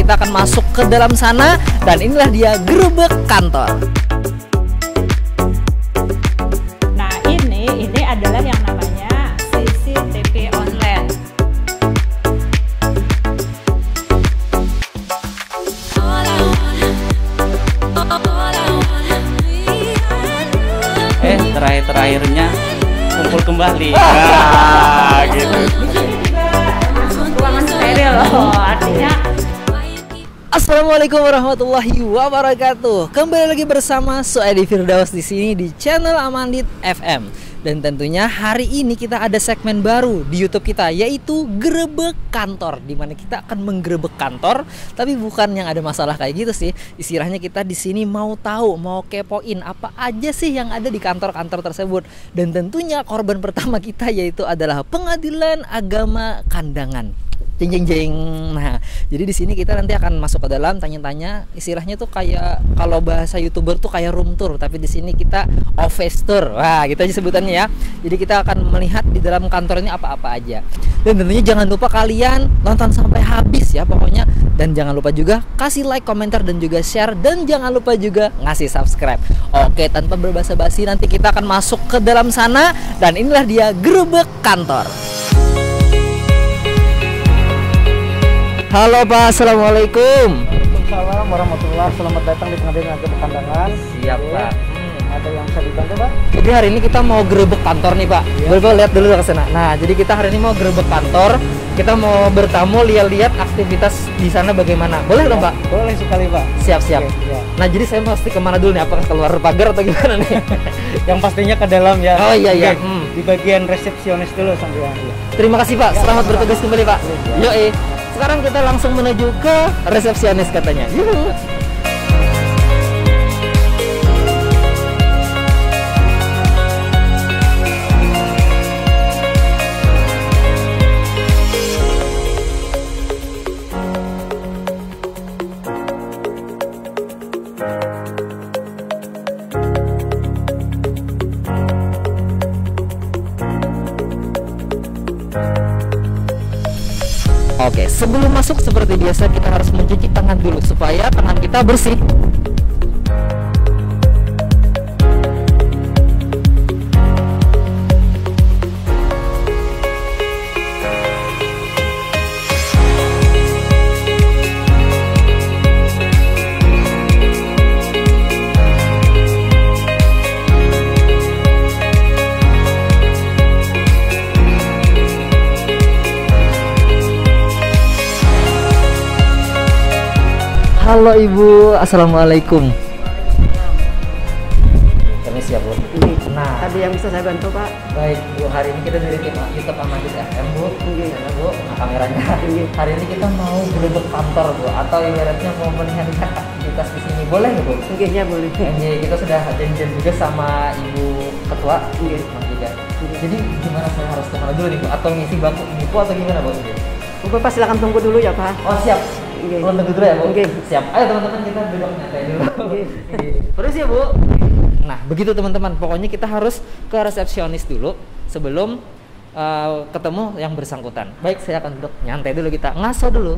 kita akan masuk ke dalam sana. Dan inilah dia gerebek kantor. Nah ini adalah yang namanya CCTV online. Terakhirnya kumpul kembali. Nah, gitu. Ruangan steril loh, artinya. Assalamualaikum warahmatullahi wabarakatuh. Kembali lagi bersama Suedi Firdaus di sini di channel Amandit FM. Dan tentunya hari ini kita ada segmen baru di YouTube kita, yaitu gerebek kantor, di mana kita akan menggerebek kantor, tapi bukan yang ada masalah kayak gitu sih. Istilahnya kita di sini mau tahu, mau kepoin apa aja sih yang ada di kantor-kantor tersebut. Dan tentunya korban pertama kita yaitu adalah Pengadilan Agama Kandangan. Jeng jeng jeng. Nah, jadi di sini kita nanti akan masuk ke dalam, tanya-tanya. Istilahnya tuh kayak kalau bahasa YouTuber tuh kayak room tour, tapi di sini kita office tour. Wah, gitu aja sebutannya ya. Jadi kita akan melihat di dalam kantor ini apa-apa aja. Dan tentunya jangan lupa kalian nonton sampai habis ya pokoknya. Dan jangan lupa juga kasih like, komentar dan juga share, dan jangan lupa juga ngasih subscribe. Oke, tanpa berbasa-basi nanti kita akan masuk ke dalam sana. Dan inilah dia gerebek kantor. Halo Pak, Assalamualaikum. Waalaikumsalam warahmatullahi. Selamat datang di Pengadilan Agama Kandangan. Siap Pak. Ada yang bisa dibantu Pak? Jadi hari ini kita mau gerebek kantor nih Pak. Boleh Pak lihat dulu ke sana. Nah, jadi kita hari ini mau gerebek kantor. Kita mau bertamu, lihat-lihat aktivitas di sana bagaimana. Boleh dong Pak? Boleh sekali Pak. Siap-siap. Oke, ya. Nah, jadi saya mesti kemana dulu nih? Apakah keluar pagar atau gimana nih? Yang pastinya ke dalam ya. Oh iya. Oke, di bagian resepsionis dulu sampai ya. Terima kasih Pak. Ya, Selamat sama-sama. bertugas kembali Pak. Ya. Yoi. Sekarang kita langsung menuju ke resepsionis katanya. Yuhu. Oke, sebelum masuk seperti biasa kita harus mencuci tangan dulu supaya tangan kita bersih. Halo Ibu, Assalamualaikum. Permisi ya Bu. Nah, Ada yang bisa saya bantu Pak? baik Bu, hari ini kita dari tim YouTube Amandit FM Bu. Sana Bu, nah kameranya. Hari ini kita mau gerebek kantor Bu, atau ibaratnya mau melihat aktivitas di sini. Boleh nggak Bu? Mungkinnya boleh. Jadi kita sudah janjian juga sama Ibu Ketua, Mas Giga. Jadi gimana, saya harus kemana dulu nih Bu? Atau ngisi bangku buku atau gimana Bu? Bapak silakan tunggu dulu ya Pak. Oh siap. Oke. Tunggu dulu ya Bu. Oke. Siap. Ayo teman-teman kita duduk nyantai dulu. Oke. Terus ya Bu. Nah begitu teman-teman. Pokoknya kita harus ke resepsionis dulu sebelum ketemu yang bersangkutan. Baik, saya akan duduk nyantai dulu, kita ngaso dulu.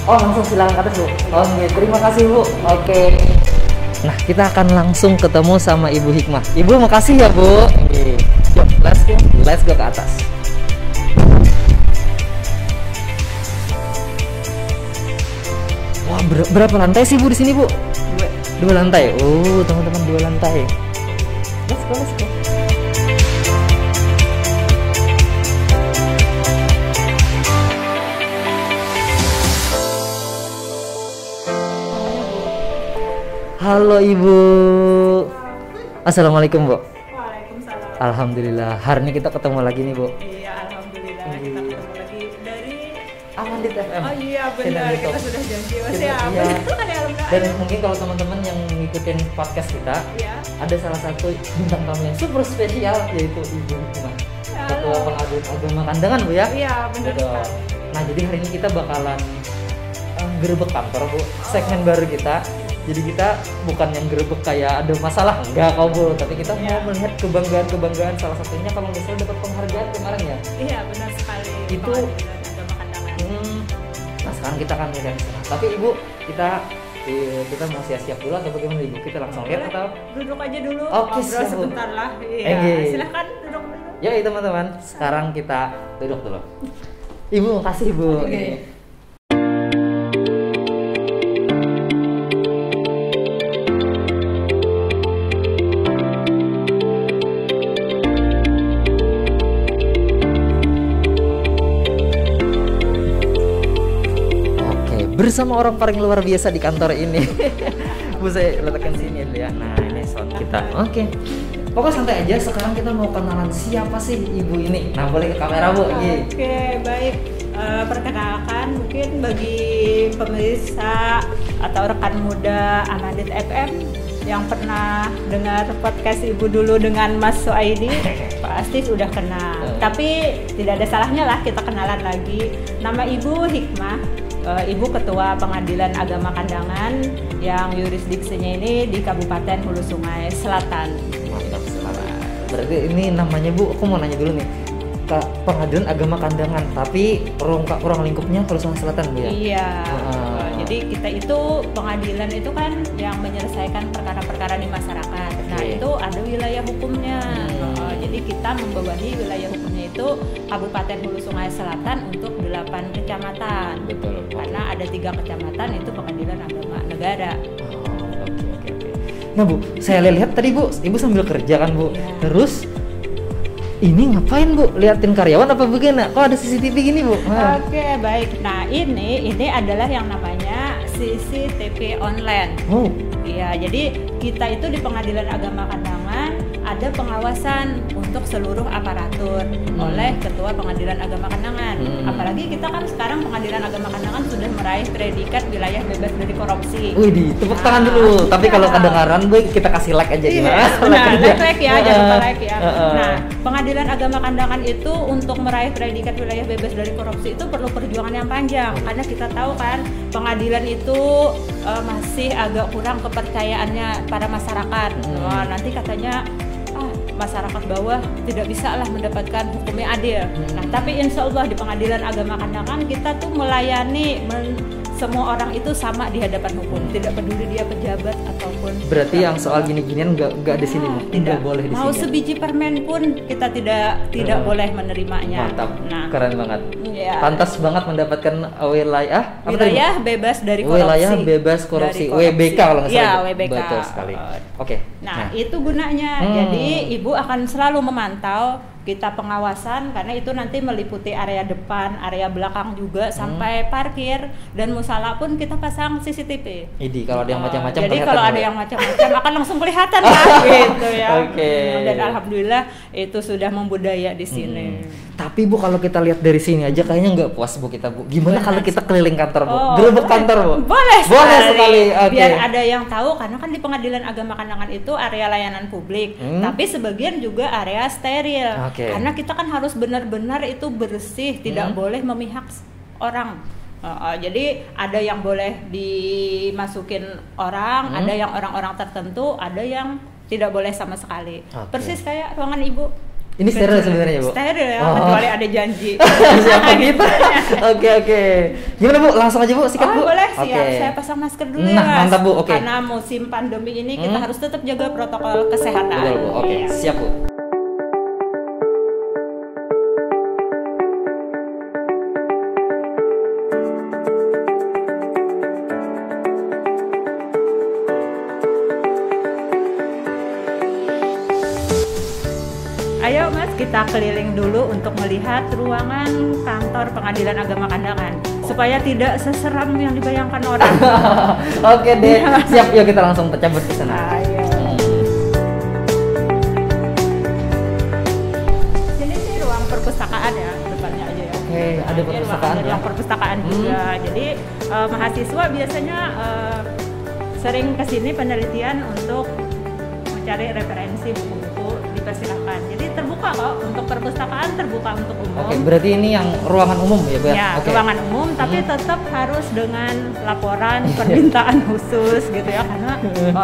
Oh langsung silakan ke atas Bu. Oke, terima kasih Bu. Oke. Nah kita akan langsung ketemu sama Ibu Hikmah. Ibu makasih ya Bu. Oke. Yuk let's go ke atas. Wah berapa lantai sih Bu di sini Bu? Dua lantai. Oh teman-teman, 2 lantai. Let's go. Halo Ibu. Assalamualaikum Bu. Waalaikumsalam. Alhamdulillah. Hari ini kita ketemu lagi nih Bu. Iya, alhamdulillah. Amandit FM. Oh iya Channel benar, YouTube. kita sudah janji. Oh, Kita- siap. iya. Alhamdulillah. Dan mungkin kalau teman-teman yang ngikutin podcast kita, Iya. ada salah satu bintang tamu yang super spesial yaitu Ibu Hikmah, Ketua Halo. Pengadaan Agama Kandangan, Bu ya. Iya benar Betul. sekali. Nah, jadi hari ini kita bakalan gerebek kantor, Bu. Segmen baru kita. Jadi kita bukan yang gerebek kayak ada masalah, enggak kok, Bu. Tapi kita Iya. mau melihat kebanggaan-kebanggaan, salah satunya kalau nggak salah dapat penghargaan kemarin ya. Iya benar sekali. Itu- Pengadilan Agama Kandangan. Nah, sekarang kita akan lihat di sana. Tapi Ibu, kita mau siap-siap dulu atau bagaimana, Ibu? Kita langsung lihat Boleh. atau? Duduk aja dulu. Oke, Ngobrol siap, Bu. sebentar lah. Iya. Oke. Silahkan duduk dulu. Ya, teman-teman. Sekarang kita duduk dulu. Ibu, makasih, Bu. Oke. Ini. Oke, bersama orang paling luar biasa di kantor ini. Bu, saya letakkan sini dulu ya. Nah, ini sound kita. Oke. Pokoknya santai aja. Sekarang kita mau kenalan siapa sih Ibu ini. Nah, boleh ke kamera, Bu. Iya. Oke, baik. Perkenalkan mungkin bagi pemirsa atau rekan muda Amandit FM yang pernah dengar podcast Ibu dulu dengan Mas Suaidi pasti sudah kenal. Tapi tidak ada salahnya lah kita kenalan lagi. Nama Ibu Hikmah. Ibu Ketua Pengadilan Agama Kandangan yang yurisdiksinya ini di Kabupaten Hulu Sungai Selatan. Mantap sekali. Berarti ini namanya, Bu, aku mau nanya dulu nih. Pengadilan Agama Kandangan, tapi ruang lingkupnya Hulu Sungai Selatan, Bu ya? Iya. Ah. Jadi kita itu pengadilan itu kan yang menyelesaikan perkara-perkara di masyarakat. Nah, Oke. itu ada wilayah hukumnya. Jadi kita membawahi wilayah hukumnya itu Kabupaten Hulu Sungai Selatan untuk 8 kecamatan. Betul. Karena ada 3 kecamatan itu pengadilan agama negara. Oke. Nah, Bu, saya lihat tadi, Bu, Ibu sambil kerja kan, Bu? Iya. Terus ini ngapain, Bu? Liatin karyawan apa bagaimana? Kok ada CCTV gini, Bu? Nah. Oke, baik. Nah, ini adalah yang namanya CCTV online. Oh, Iya, jadi kita itu di Pengadilan Agama Kandangan ada pengawasan untuk seluruh aparatur oleh Ketua Pengadilan Agama Kandangan. Apalagi kita kan sekarang Pengadilan Agama Kandangan sudah meraih predikat wilayah bebas dari korupsi. wih, tepuk tangan dulu. Tapi kalau kedengaran, Bu, kita kasih like aja gimana? Iya, nah, like ya, jangan lupa like ya. Heeh. Nah, Pengadilan Agama Kandangan itu untuk meraih predikat wilayah bebas dari korupsi itu perlu perjuangan yang panjang, karena kita tahu kan pengadilan itu masih agak kurang kepercayaannya para masyarakat. Wah, nanti katanya masyarakat bawah tidak bisa lah mendapatkan hukumnya adil. Nah, tapi insya Allah di Pengadilan Agama Kandangan kita tuh melayani semua orang itu sama di hadapan hukum, tidak peduli dia pejabat ataupun. Berarti yang soal gini-ginian nggak di sini, Bu? Tidak Nggak boleh di mau sini. sebiji permen pun kita tidak boleh menerimanya. Mantap, Nah, keren banget. ya. Pantas banget mendapatkan wilayah apa tadi, Bu? Wilayah bebas dari korupsi. Wilayah bebas korupsi, Dari WBK kalau nggak salah. Iya, Bu. WBK. Betul sekali. Oke. Nah, itu gunanya. Jadi ibu akan selalu memantau kita pengawasan, karena itu nanti meliputi area depan, area belakang juga sampai parkir, dan musala pun kita pasang CCTV. Idi, kalau ada yang macam-macam Jadi kelihatan, kalau Bu, ada ya? yang macam-macam akan langsung kelihatan kan gitu ya. Oke. Dan alhamdulillah itu sudah membudaya di sini. Tapi, Bu, kalau kita lihat dari sini aja kayaknya nggak puas, Bu, kita, Bu. Gimana kalau kita keliling kantor, Bu? Oh, Gerebek kantor, Bu? Boleh sekali. Oke. Biar ada yang tahu, karena kan di Pengadilan Agama Kandangan itu area layanan publik, tapi sebagian juga area steril. Oke. Karena kita kan harus benar-benar itu bersih, tidak boleh memihak orang. Jadi ada yang boleh dimasukin orang, ada yang orang-orang tertentu, ada yang tidak boleh sama sekali. Oke. Persis kayak ruangan ibu. Ini steril sebenarnya, Bu? Steril ya, Oh. kecuali ada janji. Siapa kita? Oke. Gimana, Bu? Langsung aja, Bu, sikat, Bu. Boleh, siap. Oke. Saya pasang masker dulu Nah, ya, Mas. mantap, Bu. Oke. Karena musim pandemi ini kita harus tetap jaga protokol kesehatan. Betul, Bu. Oke, Iya. siap, Bu. Ayo Mas, kita keliling dulu untuk melihat ruangan kantor Pengadilan Agama Kandangan supaya tidak seseram yang dibayangkan orang. Oke deh, siap. Yuk kita langsung cabut ke sana. Ayo. Ini sih ruang perpustakaan ya, depannya aja ya. Oke. ada perpustakaan ada ya. ruang perpustakaan juga. Jadi mahasiswa biasanya sering kesini penelitian untuk mencari referensi buku-buku, dipersilakan. Jadi terbuka kok untuk perpustakaan, terbuka untuk umum. Oke, berarti ini yang ruangan umum ya, Bu? Ya, Oke. ruangan umum, tapi tetap harus dengan laporan permintaan khusus gitu ya, karena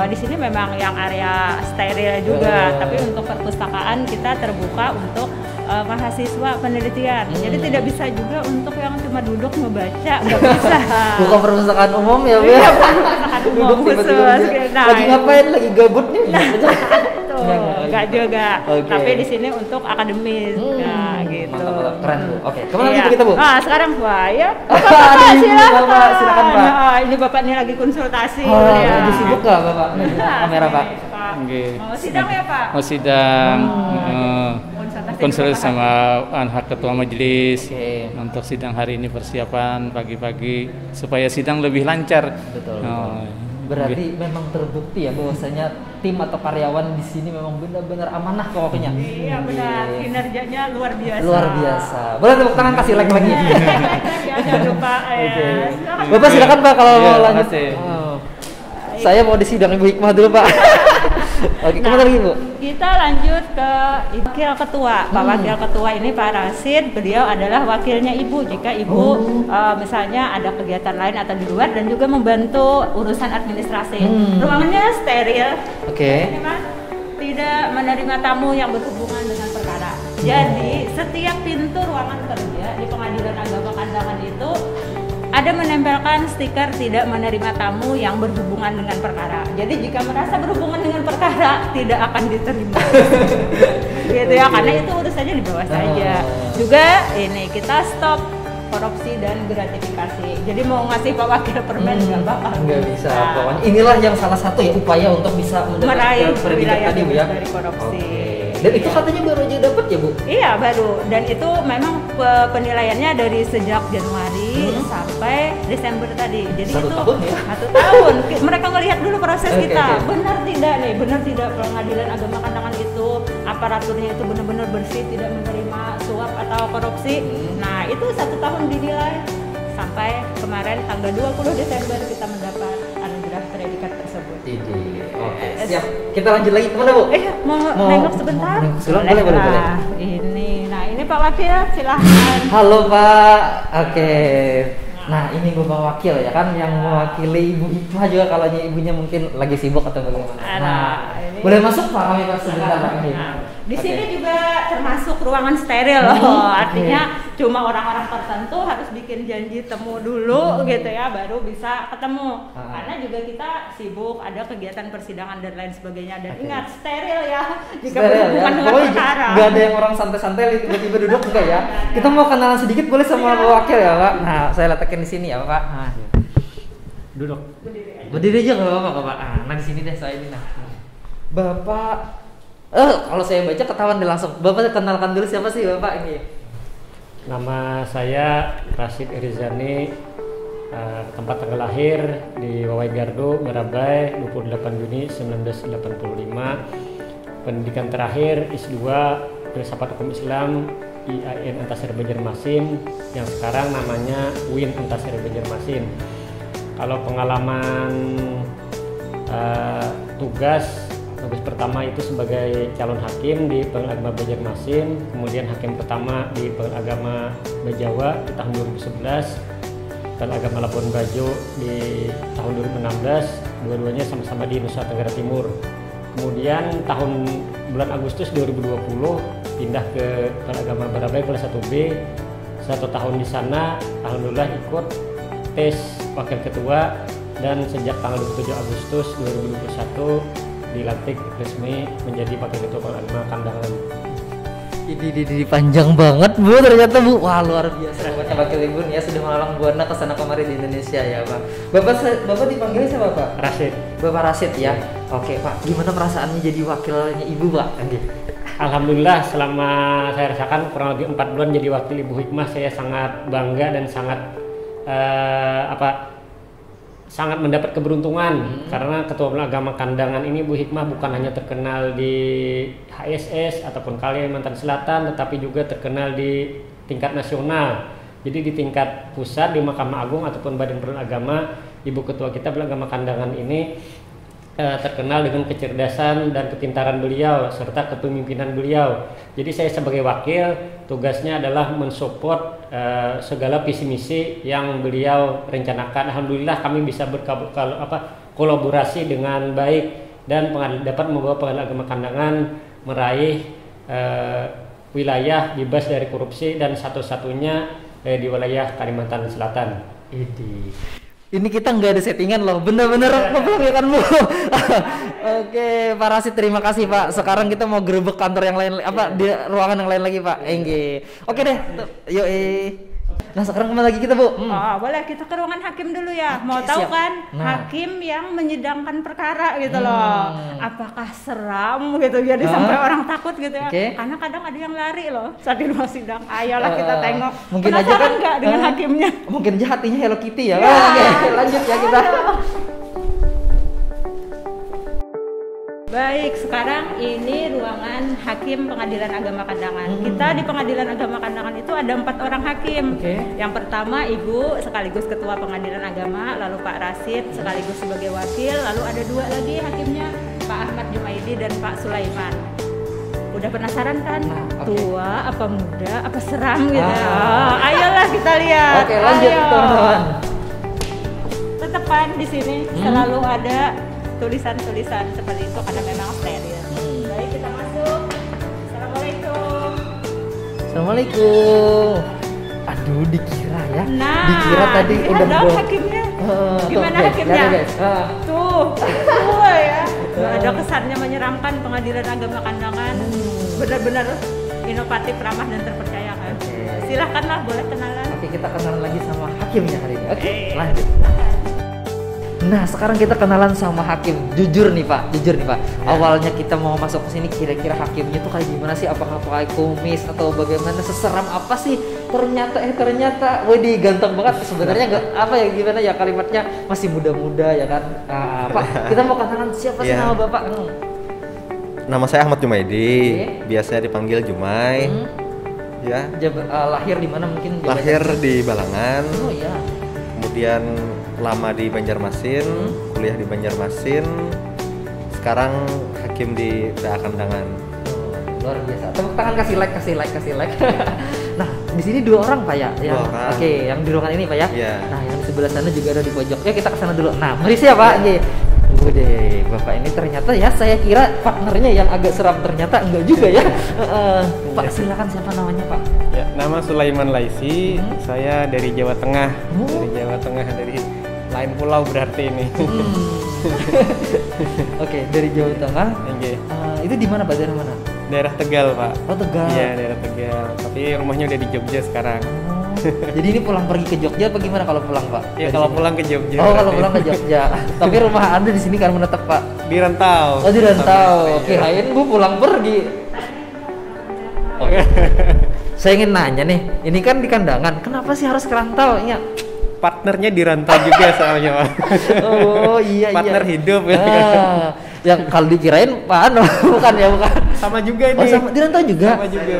di sini memang yang area steril juga. Tapi untuk perpustakaan kita terbuka untuk mahasiswa penelitian. Jadi tidak bisa juga untuk yang cuma duduk membaca, nggak bisa. Bukan perpustakaan umum ya, Bu? Iya, perpustakaan umum Duduk khusus. tiba-tiba Nah, lagi ngapain? Lagi gabut nih? Tuh, nggak juga. Oke. Tapi di sini untuk akademis, nah gitu. Mantap, keren, Bu. Oke, kemana Iya. lagi kita, Bu? Sekarang Pak ya. Aduh, Silakan. Bapak, silakan, Pak. Nah, ini Bapak ini lagi konsultasi. Oh, ya. lagi sibuk nggak, Bapak? Nih, kamera, Pak. Oke. Mau sidang ya Pak? Mau sidang, konsultasi Bapak. sama anak ketua majelis. Oke. Untuk sidang hari ini persiapan pagi-pagi supaya sidang lebih lancar. Betul. Oh, Berarti memang terbukti ya bahwasanya tim atau karyawan di sini memang benar-benar amanah pokoknya. Iya benar, kinerjanya luar biasa. Luar biasa. Boleh tepuk tangan, kasih like lagi. Ya, jangan lupa ya. Oke. Silakan. Bapak silakan Pak kalau Iya, mau lanjut. makasih. Oh. Saya mau di sidang Ibu Hikmah dulu Pak. Oke, kemana lagi Bu? Kita lanjut ke wakil ketua. Pak Wakil Ketua ini Pak Rasid, beliau adalah wakilnya Ibu jika Ibu misalnya ada kegiatan lain atau di luar dan juga membantu urusan administrasi. Ruangannya steril. Oke. Memang tidak menerima tamu yang berhubungan dengan perkara. Jadi setiap pintu ruangan kerja di Pengadilan Agama Kandangan itu ada menempelkan stiker tidak menerima tamu yang berhubungan dengan perkara. Jadi jika merasa berhubungan dengan perkara tidak akan diterima. Gitu ya, karena itu urusannya di bawah saja. Juga ini kita stop korupsi dan gratifikasi. Jadi mau ngasih Pak Wakil permen nggak bakal. Nggak bisa. Nah, Pokoknya inilah yang salah satu ya upaya untuk bisa meraih mendapatkan predikat wilayah tadi Bu ya. dari korupsi. Oke. Dan itu katanya baru aja dapat ya Bu? Iya baru, dan itu memang penilaiannya dari sejak Januari sampai Desember tadi. Jadi 1 itu tahun ya? 1 tahun. Mereka ngelihat dulu proses Oke, kita, oke. benar tidak nih, benar tidak Pengadilan Agama Kandangan itu aparaturnya itu benar-benar bersih, tidak menerima suap atau korupsi. Nah itu 1 tahun dinilai sampai kemarin tanggal 20 Desember kita mendapat anugerah predikat tersebut. Oke, siap. Kita lanjut lagi kemana Bu? Mau Mau- nengok sebentar? mau nengok sebentar? Boleh, boleh. lah. Ini, nah ini Pak Wakil, silahkan. Halo Pak. Oke. Nah ini Bapak Wakil ya kan yang mewakili Ibu Hikmah juga kalau ibunya mungkin lagi sibuk atau bagaimana. Nah, ini- boleh masuk Pak, kami Pak sebentar Pak ini. Nah, di Oke. sini juga termasuk ruangan steril loh. Artinya cuma orang-orang tertentu harus bikin janji temu dulu gitu ya, baru bisa ketemu. Karena juga kita sibuk, ada kegiatan persidangan dan lain sebagainya. Dan ingat steril ya, jika Steril ya. berhubungan dengan Pokoknya perkara. nggak ada yang orang santai-santai tiba-tiba duduk enggak ya. Kita mau kenalan sedikit boleh sama Pak Wakil ya Pak. Nah saya letakkan di sini ya Pak. Nah, duduk. Berdiri aja nggak apa-apa Pak. Nah di sini deh saya ini nah. Bapak, kalau saya baca ketahuan deh langsung. Bapak kenalkan dulu siapa sih Bapak ini? Nama saya Rasid Irizani, tempat tanggal lahir di Wawai Gardu, Merabai, 28 Juni 1985. Pendidikan terakhir S2 Filsafat Hukum Islam IAIN Antasari Banjarmasin, yang sekarang namanya UIN Antasari Banjarmasin. Kalau pengalaman tugas pertama itu sebagai calon hakim di Pengadilan Agama Banjarmasin, kemudian hakim pertama di Pengadilan Agama Bajawa di tahun 2011, Pengadilan Agama Labuan Bajo di tahun 2016, dua-duanya sama-sama di Nusa Tenggara Timur. Kemudian bulan Agustus 2020 pindah ke Pengadilan Agama Merabai kelas 1B. 1 tahun di sana, alhamdulillah ikut tes wakil ketua, dan sejak tanggal 27 Agustus 2021 dilantik resmi menjadi wakil ketua Pengadilan Agama Kandangan. Ini panjang banget Bu ternyata Bu. Wah luar biasa pokoknya Wakil Ibu nih ya sudah melalang buana kesana kemari di Indonesia ya Pak. Bapak dipanggil siapa Pak? Rasid. Bapak Rasid ya. Oke Pak, gimana perasaannya jadi wakilnya Ibu Pak? Alhamdulillah selama saya rasakan kurang lebih 4 bulan jadi wakil Ibu Hikmah, saya sangat bangga dan sangat sangat mendapat keberuntungan karena Ketua Agama Kandangan ini Bu Hikmah bukan hanya terkenal di HSS ataupun Kalimantan Selatan, tetapi juga terkenal di tingkat nasional. Jadi di tingkat pusat di Mahkamah Agung ataupun Badan Peradilan Agama, Ibu Ketua kita Agama Kandangan ini terkenal dengan kecerdasan dan kepintaran beliau serta kepemimpinan beliau. Jadi saya sebagai wakil tugasnya adalah mensupport segala visi misi yang beliau rencanakan. Alhamdulillah kami bisa kolaborasi dengan baik dan dapat membawa Pengadilan Agama Kandangan meraih wilayah bebas dari korupsi dan satu-satunya di wilayah Kalimantan Selatan. Ini kita nggak ada settingan loh, bener-bener kan Bu. Oke, Pak Rasid terima kasih Pak. Sekarang kita mau gerebek kantor yang lain, di ruangan yang lain lagi Pak. Oke deh, yuk. Nah sekarang kemana lagi kita Bu? Oh, boleh kita ke ruangan hakim dulu ya. Mau tahu siap. kan Nah. hakim yang menyidangkan perkara gitu loh. Apakah seram gitu jadi sampai orang takut gitu ya. Oke. Karena kadang ada yang lari loh saat di ruang sidang. Ayolah kita tengok. Mungkin aja Penasaran kan nggak dengan hakimnya? Mungkin aja hatinya Hello Kitty ya. Ya. Oke, lanjut ya kita. Baik, sekarang ini ruangan Hakim Pengadilan Agama Kandangan. Kita di Pengadilan Agama Kandangan itu ada 4 orang hakim. Oke. Yang pertama Ibu sekaligus Ketua Pengadilan Agama, lalu Pak Rasid sekaligus sebagai wakil, lalu ada 2 lagi hakimnya, Pak Ahmad Jumaidi dan Pak Sulaiman. Udah penasaran kan? Nah, oke. Tua apa muda apa seram gitu? Oh, ayolah kita lihat. Oke, lanjut Ayo. teman-teman. Tetepan di sini selalu ada tulisan-tulisan seperti itu karena memang steril. Baik, kita masuk. Assalamualaikum. Assalamualaikum. Aduh, dikira ya. Nah, dikira tadi dilihat udah dong gua- hakimnya. Tuh, Gimana guys, hakimnya? lihat ya, guys. Tuh ya. Nggak ada kesannya menyeramkan. Pengadilan Agama Kandangan benar-benar inovatif, ramah dan terpercaya kan. Oke. Silahkanlah, boleh kenalan. Oke, kita kenalan lagi sama hakimnya hari ini. Oke, lanjut. Nah, sekarang kita kenalan sama hakim. Jujur nih Pak. Awalnya kita mau masuk ke sini kira-kira hakimnya tuh kayak gimana sih? Apakah pakai kumis atau bagaimana? Seseram apa sih? Ternyata, waduh ganteng banget. Sebenarnya nggak apa ya gimana ya kalimatnya masih muda-muda ya kan. Pak, kita mau kenalan siapa sih Iya. nama Bapak? Nama saya Ahmad Jumaidi, Oke. biasanya dipanggil Jumai. Ya, Lahir di mana mungkin? lahir di Balangan, Oh iya. kemudian lama di Banjarmasin, kuliah di Banjarmasin. Sekarang hakim di PA Kandangan. Luar biasa. Tepuk tangan, kasih like. Nah, di sini 2 orang Pak ya. Yang, 2 orang. Oke, yang di ruangan ini Pak ya. Iya. Nah, yang di sebelah sana juga ada di pojok. Ya kita ke sana dulu. Nah, mari ya Pak. Nggih. Udah, Bapak ini ternyata ya saya kira partnernya yang agak seram, ternyata enggak juga ya. Pak, silakan siapa namanya Pak? Ya, nama Sulaiman Laisi. Saya dari Jawa Tengah. Oh. Dari Jawa Tengah, dari lain pulau berarti ini. Oke, dari Jawa Tengah. Oke. Itu di mana Pak? Daerah mana? Daerah Tegal, Pak. Oh, Tegal. Iya, daerah Tegal. Tapi rumahnya udah di Jogja sekarang. Jadi ini pulang pergi ke Jogja apa gimana kalau pulang Pak? Ya, Dari kalau sini? pulang ke Jogja. Oh, kalau berarti. pulang ke Jogja. Tapi rumah Anda di sini kan menetap Pak? Di Rantau. Oh, di Rantau. Iya. Kirain Bu pulang pergi. Oh. Saya ingin nanya nih, ini kan di Kandangan, kenapa sih harus ke Rantau? Iya. Partnernya di Rantau juga soalnya, Pak. Oh iya Partner iya. hidup ya. Yang kalau dikirain Pak Ano, bukan ya bukan. Sama juga ini. Oh sama di Rantau juga. Sama juga.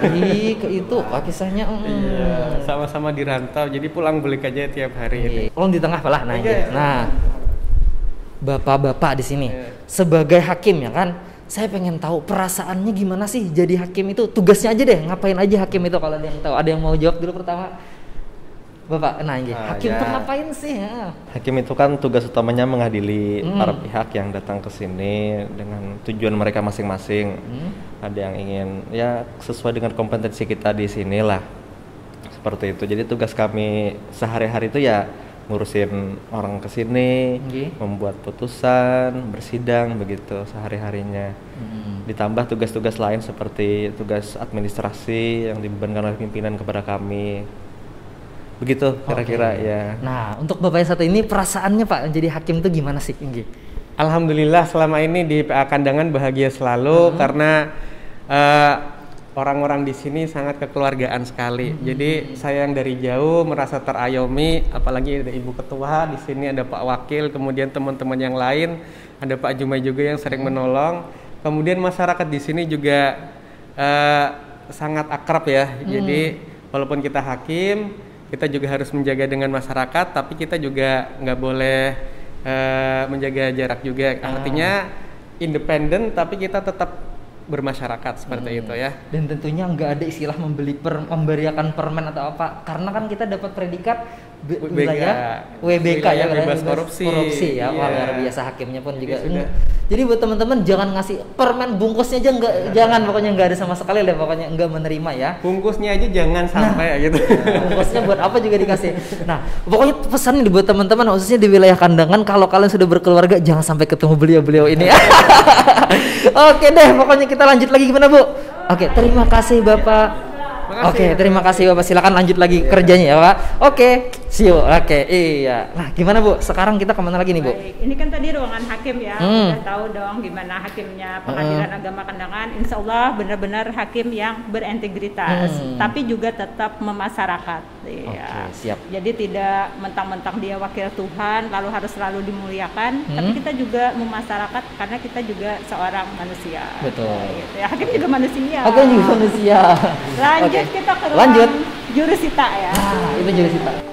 Ih, ke itu kisahnya. Iya, sama-sama di Rantau. Jadi pulang balik aja tiap hari ini. Tolong di tengah lah. Nah, Oke. ini. Nah, bapak-bapak di sini sebagai hakim ya kan, saya pengen tahu perasaannya gimana sih jadi hakim itu. Tugasnya aja deh, ngapain aja hakim itu kalau ada yang tahu. Ada yang mau jawab dulu pertama? Bapak, nah ini hakim ya. tuh ngapain sih? Ya. Hakim itu kan tugas utamanya mengadili para pihak yang datang ke sini dengan tujuan mereka masing-masing. Ada yang ingin ya sesuai dengan kompetensi kita di sini lah. Seperti itu. Jadi tugas kami sehari-hari itu ya ngurusin orang ke sini, membuat putusan, bersidang begitu sehari-harinya. Ditambah tugas-tugas lain seperti tugas administrasi yang dibebankan oleh pimpinan kepada kami. Begitu kira-kira ya. Nah, untuk Bapak yang satu ini perasaannya Pak jadi hakim itu gimana sih? Inggi? Alhamdulillah selama ini di PA Kandangan bahagia selalu karena orang-orang di sini sangat kekeluargaan sekali. Jadi saya yang dari jauh merasa terayomi, apalagi ada Ibu Ketua di sini, ada Pak Wakil, kemudian teman-teman yang lain, ada Pak Jumai juga yang sering menolong. Kemudian masyarakat di sini juga sangat akrab ya. Jadi walaupun kita hakim, kita juga harus menjaga dengan masyarakat, tapi kita juga nggak boleh menjaga jarak juga. Artinya independen, tapi kita tetap bermasyarakat seperti itu ya. Dan tentunya nggak ada istilah memberiakan permen atau apa, karena kan kita dapat predikat wilayah WBK ya, bebas korupsi ya. Wah, luar biasa, hakimnya pun juga. Jadi buat teman-teman jangan ngasih permen bungkusnya aja, jangan, pokoknya nggak ada sama sekali deh, pokoknya nggak menerima ya. Bungkusnya aja jangan sampai gitu. Bungkusnya buat apa juga dikasih. Nah, pokoknya pesan nih buat teman-teman khususnya di wilayah Kandangan, kalau kalian sudah berkeluarga jangan sampai ketemu beliau-beliau ini. Oke deh, pokoknya kita lanjut lagi, gimana Bu? Oke, terima kasih Bapak. Oke, terima kasih Bapak. Silakan lanjut lagi kerjanya ya Pak. Oke, see you. Oke, iya. Nah, gimana Bu? Sekarang kita kemana lagi nih Bu? Baik, ini kan tadi ruangan hakim ya. Udah tahu dong gimana hakimnya Pengadilan Agama Kandangan. Insya Allah benar-benar hakim yang berintegritas, tapi juga tetap memasyarakat. Ya. Oke, siap. Jadi tidak mentang-mentang dia wakil Tuhan lalu harus selalu dimuliakan, tapi kita juga memasyarakat karena kita juga seorang manusia. Betul. Gitu ya. Hakim juga manusia. Hakim juga manusia. Lanjut kita ke ruang Lanjut. jurusita ya. Itu jurusita.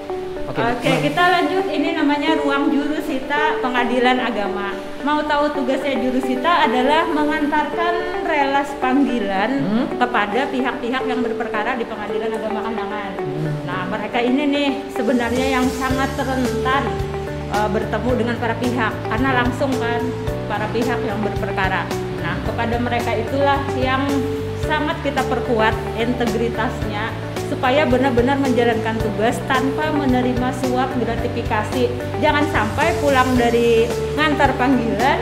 Oke, kita lanjut. Ini namanya ruang jurusita Pengadilan Agama. Mau tahu tugasnya jurusita adalah mengantarkan relas panggilan kepada pihak-pihak yang berperkara di Pengadilan Agama Kandangan. Nah, mereka ini nih sebenarnya yang sangat rentan bertemu dengan para pihak, karena langsung kan para pihak yang berperkara. Nah, kepada mereka itulah yang sangat kita perkuat integritasnya supaya benar-benar menjalankan tugas tanpa menerima suap gratifikasi. Jangan sampai pulang dari ngantar panggilan,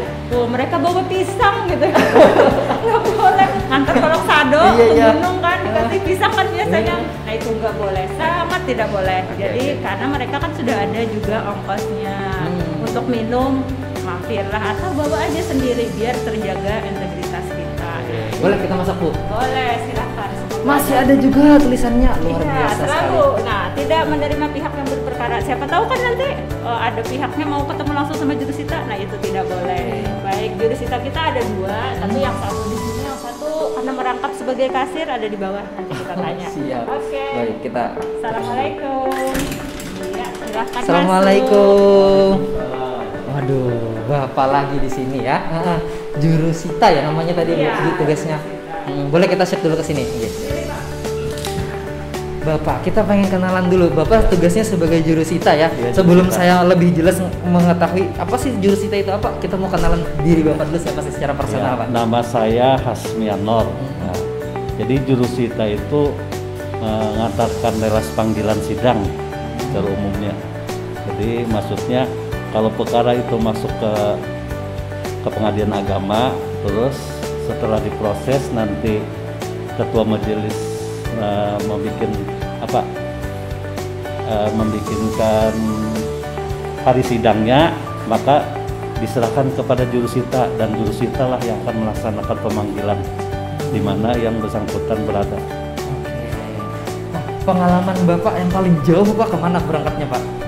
mereka bawa pisang gitu. Nggak boleh, ngantar kolok sado ke gunung kan, dikasih pisang kan biasanya. Nah itu nggak boleh, sangat tidak boleh. Jadi karena mereka kan sudah ada juga ongkosnya untuk minum, mampirlah atau bawa aja sendiri biar terjaga integritas kita. Boleh kita masak Bu? Boleh, silahkan. Masih ada juga tulisannya, luar biasa selalu. sekali. Nah, tidak menerima pihak yang berperkara. Siapa tahu kan nanti ada pihaknya mau ketemu langsung sama jurusita. Nah, itu tidak boleh. Baik, jurusita kita ada dua, tapi yang satu di sini, yang satu karena merangkap sebagai kasir ada di bawah. Nanti kita tanya. Siap. Oke. Baik, kita. Assalamualaikum. Iya, silahkan Assalamualaikum. Waduh, Bapak lagi di sini ya. Jurusita ya namanya tadi tugasnya. Boleh kita share dulu ke sini. Bapak, kita pengen kenalan dulu. Bapak tugasnya sebagai jurusita ya. Sebelum saya lebih jelas mengetahui apa sih jurusita itu apa, kita mau kenalan diri Bapak dulu siapa sih secara personal Pak. Nama saya Hasmianor. Nah, jadi jurusita itu mengantarkan relas panggilan sidang secara umumnya. Jadi maksudnya kalau perkara itu masuk ke Pengadilan Agama, terus setelah diproses nanti ketua majelis membikinkan hari sidangnya, maka diserahkan kepada jurusita dan jurusita lah yang akan melaksanakan pemanggilan di mana yang bersangkutan berada. Nah, pengalaman Bapak yang paling jauh Pak kemana berangkatnya Pak?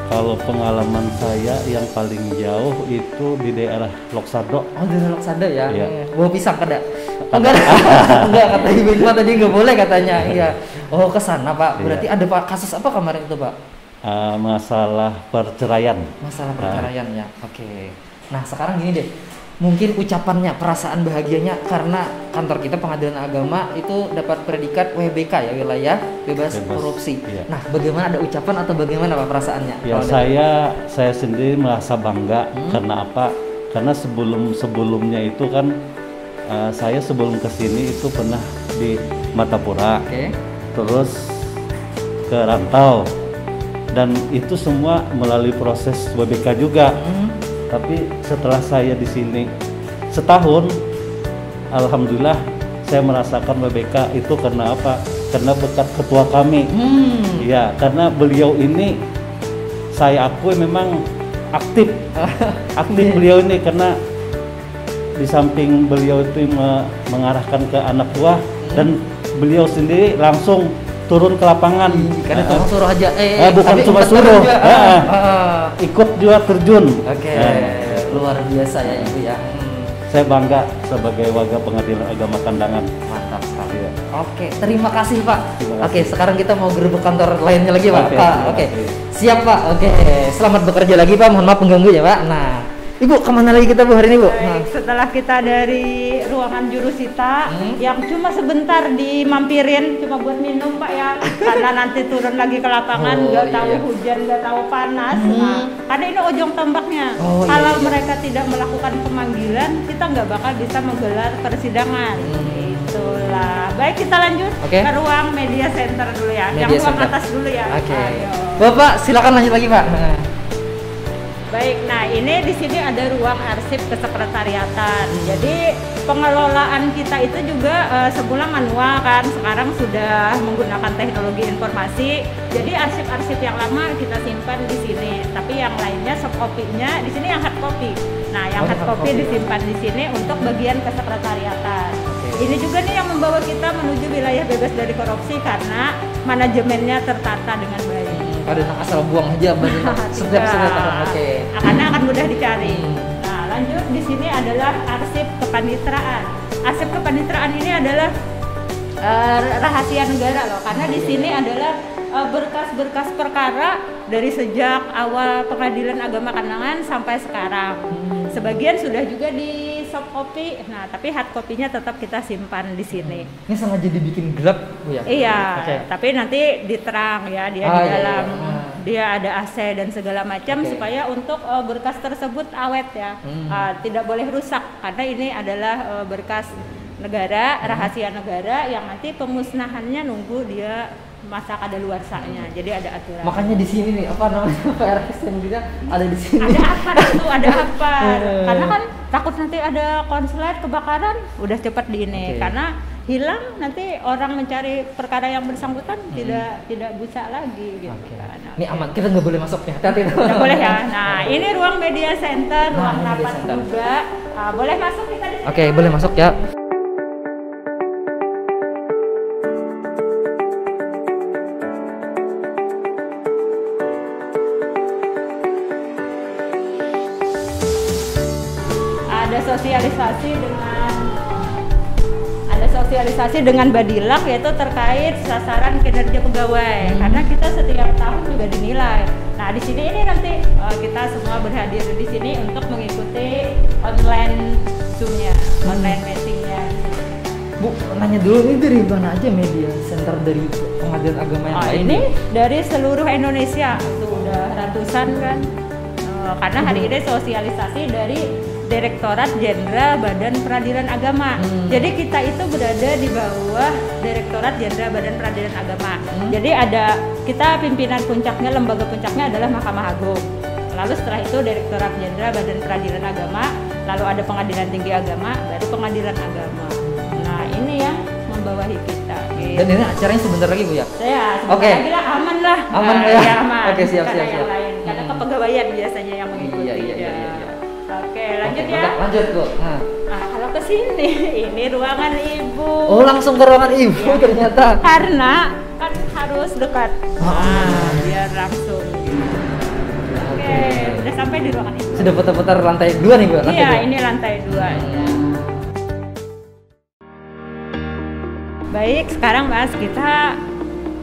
Kalau pengalaman saya yang paling jauh itu di daerah Loksado. Oh, di daerah Loksado ya? Iya. Bawa pisang kada? Enggak, enggak, kata Ibu Hikmah tadi nggak boleh katanya. Iya. Oh, ke sana Pak. Berarti ada Pak kasus apa kemarin itu Pak? Masalah perceraian. Masalah perceraian ya. Oke. Nah, sekarang gini deh. Mungkin ucapannya, perasaan bahagianya karena kantor kita Pengadilan Agama itu dapat predikat WBK ya, wilayah bebas korupsi. Iya. Nah, bagaimana, ada ucapan atau bagaimana Pak perasaannya? Ya, saya sendiri merasa bangga. Karena apa? Karena sebelumnya itu kan saya sebelum kesini itu pernah di Martapura, terus ke Rantau, dan itu semua melalui proses WBK juga. Tapi setelah saya di sini setahun, alhamdulillah saya merasakan WBK itu karena apa? Karena berkat ketua kami. Ya, karena beliau ini saya akui memang aktif beliau ini, karena di samping beliau itu mengarahkan ke anak buah, dan beliau sendiri langsung turun ke lapangan. Karena cuma suruh aja. Bukan cuma suruh, ikut juga terjun. Oke, luar biasa ya Ibu ya. Saya bangga sebagai warga Pengadilan Agama Kandangan. Mantap sekali ya. Oke, terima kasih Pak. Oke, sekarang kita mau gerbek kantor lainnya lagi Pak. Oke. Siap Pak. Oke, selamat bekerja lagi Pak. Mohon maaf pengganggu ya Pak. Nah, Ibu, kemana lagi kita Bu hari ini Bu? Baik, setelah kita dari ruangan jurusita yang cuma sebentar dimampirin cuma buat minum Pak ya, karena nanti turun lagi ke lapangan, nggak tahu hujan, nggak tahu panas. Nah, ada ini ojong tombaknya. Kalau mereka tidak melakukan pemanggilan, kita nggak bakal bisa menggelar persidangan. Itulah. Baik, kita lanjut ke ruang media center dulu ya. Yang ruang atas dulu ya. Ayo. Bapak, silakan lanjut lagi Pak. Baik, nah ini di sini ada ruang arsip kesekretariatan. Jadi pengelolaan kita itu juga semula manual kan, sekarang sudah menggunakan teknologi informasi. Jadi arsip-arsip yang lama kita simpan di sini, tapi yang lainnya soft copy-nya di sini yang hard copy. Nah, yang hard copy disimpan di sini untuk bagian kesekretariatan. Ini juga nih yang membawa kita menuju wilayah bebas dari korupsi karena manajemennya tertata dengan baik. Pada asal buang aja setiap karena akan mudah dicari. Nah, lanjut di sini adalah arsip kepaniteraan. Arsip kepaniteraan ini adalah rahasia negara loh, karena di sini adalah berkas-berkas perkara dari sejak awal Pengadilan Agama Kandangan sampai sekarang. Sebagian sudah juga di soft copy, nah tapi hard copy-nya tetap kita simpan di sini. Ini sengaja dibikin gelap Bu ya? Iya, tapi nanti diterang ya, dia di dalam, dia ada AC dan segala macam supaya untuk berkas tersebut awet ya, tidak boleh rusak karena ini adalah berkas negara, rahasia negara yang nanti pemusnahannya nunggu dia masa kadaluarsanya. Jadi ada aturan. Makanya di sini nih apa namanya PRS yang juga ada di sini. Ada apa itu? Ada apa? Karena kan takut nanti ada konslet kebakaran, udah cepat di ini. Karena hilang nanti orang mencari perkara yang bersangkutan tidak bisa lagi gitu. Ini aman, kita nggak boleh masuk ya. Hati-hati. Nggak boleh ya. Nah, ini ruang media center, ruang rapat juga. Boleh masuk kita di sini. Oke, boleh masuk ya. Ada sosialisasi dengan Badilak yaitu terkait sasaran kinerja pegawai karena kita setiap tahun juga dinilai. Nah di sini ini nanti kita semua berhadir di sini untuk mengikuti online Zoom-nya, online meeting-nya. Bu, nanya dulu ini dari mana aja media center dari Pengadilan Agama yang lain? Ini dari seluruh Indonesia, tuh udah ratusan kan. Karena hari ini sosialisasi dari Direktorat Jenderal Badan Peradilan Agama. Jadi kita itu berada di bawah Direktorat Jenderal Badan Peradilan Agama. Jadi ada kita pimpinan puncaknya, lembaga puncaknya adalah Mahkamah Agung. Lalu setelah itu Direktorat Jenderal Badan Peradilan Agama, lalu ada Pengadilan Tinggi Agama, baru Pengadilan Agama. Nah ini yang membawahi kita. Gitu. Dan ini acaranya sebentar lagi Bu ya? Ya, sebentar lagi lah, aman lah. Aman ya? Aman. Oke, siap. Yang lain. Karena kepegawaian biasanya yang mengikuti. Iya. Oke, lanjut ya. Lanjut Bu. Nah, kalau ke sini, ini ruangan Ibu. Oh, langsung ke ruangan Ibu ternyata. Karena kan harus dekat. Biar langsung. Oke, udah sampai di ruangan Ibu. Sudah putar-putar lantai 2 nih Bu. Iya, ini lantai 2. Baik, sekarang Mas kita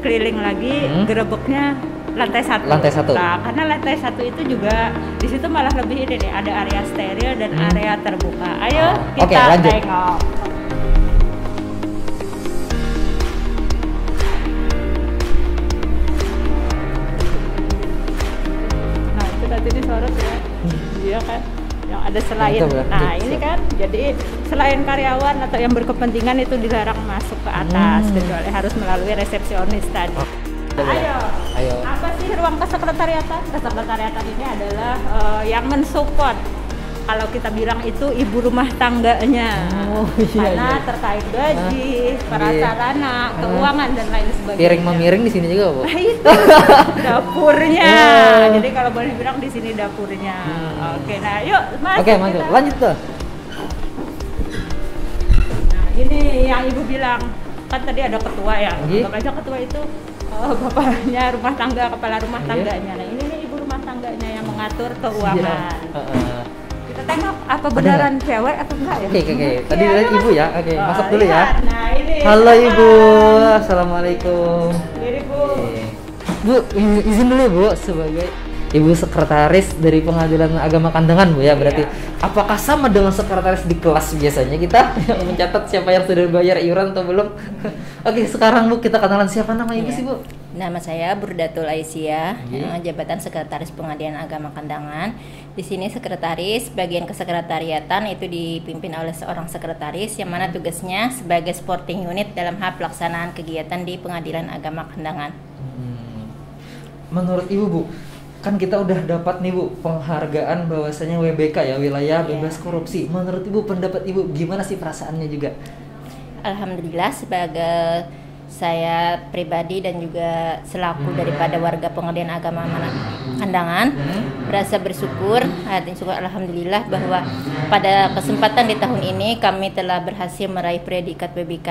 keliling lagi gerebeknya lantai 1. Lantai 1. Nah, karena lantai 1 itu juga di situ malah lebih ini nih, ada area steril dan area terbuka. Ayo kita tengok. Nah, itu tadi disorot ya. Iya kan? Yang ada selain. Nah, ini kan jadi selain karyawan atau yang berkepentingan itu dilarang masuk ke atas, kecuali harus melalui resepsionis tadi. Ayo. Apa sih ruang kesekretariatan? Kesekretariatan ini adalah yang mensupport. Kalau kita bilang itu ibu rumah tangganya. Karena terkait gaji, prasarana, keuangan dan lain sebagainya. Piring memiring di sini juga Bu. Nah, itu dapurnya. Jadi kalau boleh bilang di sini dapurnya. Oke, nah yuk Mas. Oke, maju. Lanjut tuh. Nah, ini yang Ibu bilang. Kan tadi ada ketua ya. Anggap aja ketua itu bapaknya rumah tangga, kepala rumah tangganya. Nah ini nih ibu rumah tangganya yang mengatur keuangan. Kita tengok apa beneran cewek atau enggak ya? Oke. Tadi lihat Ibu ya. Oke, masuk dulu ya. Nah ini Halo Ibu, assalamualaikum. Diri Bu. Bu, izin dulu Bu sebagai Ibu sekretaris dari Pengadilan Agama Kandangan Bu ya berarti. Apakah sama dengan sekretaris di kelas biasanya kita yang mencatat siapa yang sudah bayar iuran atau belum? Oke, sekarang Bu kita kenalan siapa nama Ibu sih Bu? Nama saya Burdatul Aisyah, jabatan Sekretaris Pengadilan Agama Kandangan. Di sini sekretaris, bagian kesekretariatan itu dipimpin oleh seorang sekretaris yang mana tugasnya sebagai supporting unit dalam hal pelaksanaan kegiatan di Pengadilan Agama Kandangan. Menurut Ibu Bu, kan kita udah dapat nih Bu penghargaan bahwasanya WBK ya, wilayah bebas korupsi. Menurut Ibu, pendapat Ibu gimana sih perasaannya juga? Alhamdulillah sebagai saya pribadi dan juga selaku daripada warga Pengadilan Agama Kandangan merasa bersyukur, alhamdulillah bahwa pada kesempatan di tahun ini kami telah berhasil meraih predikat WBK.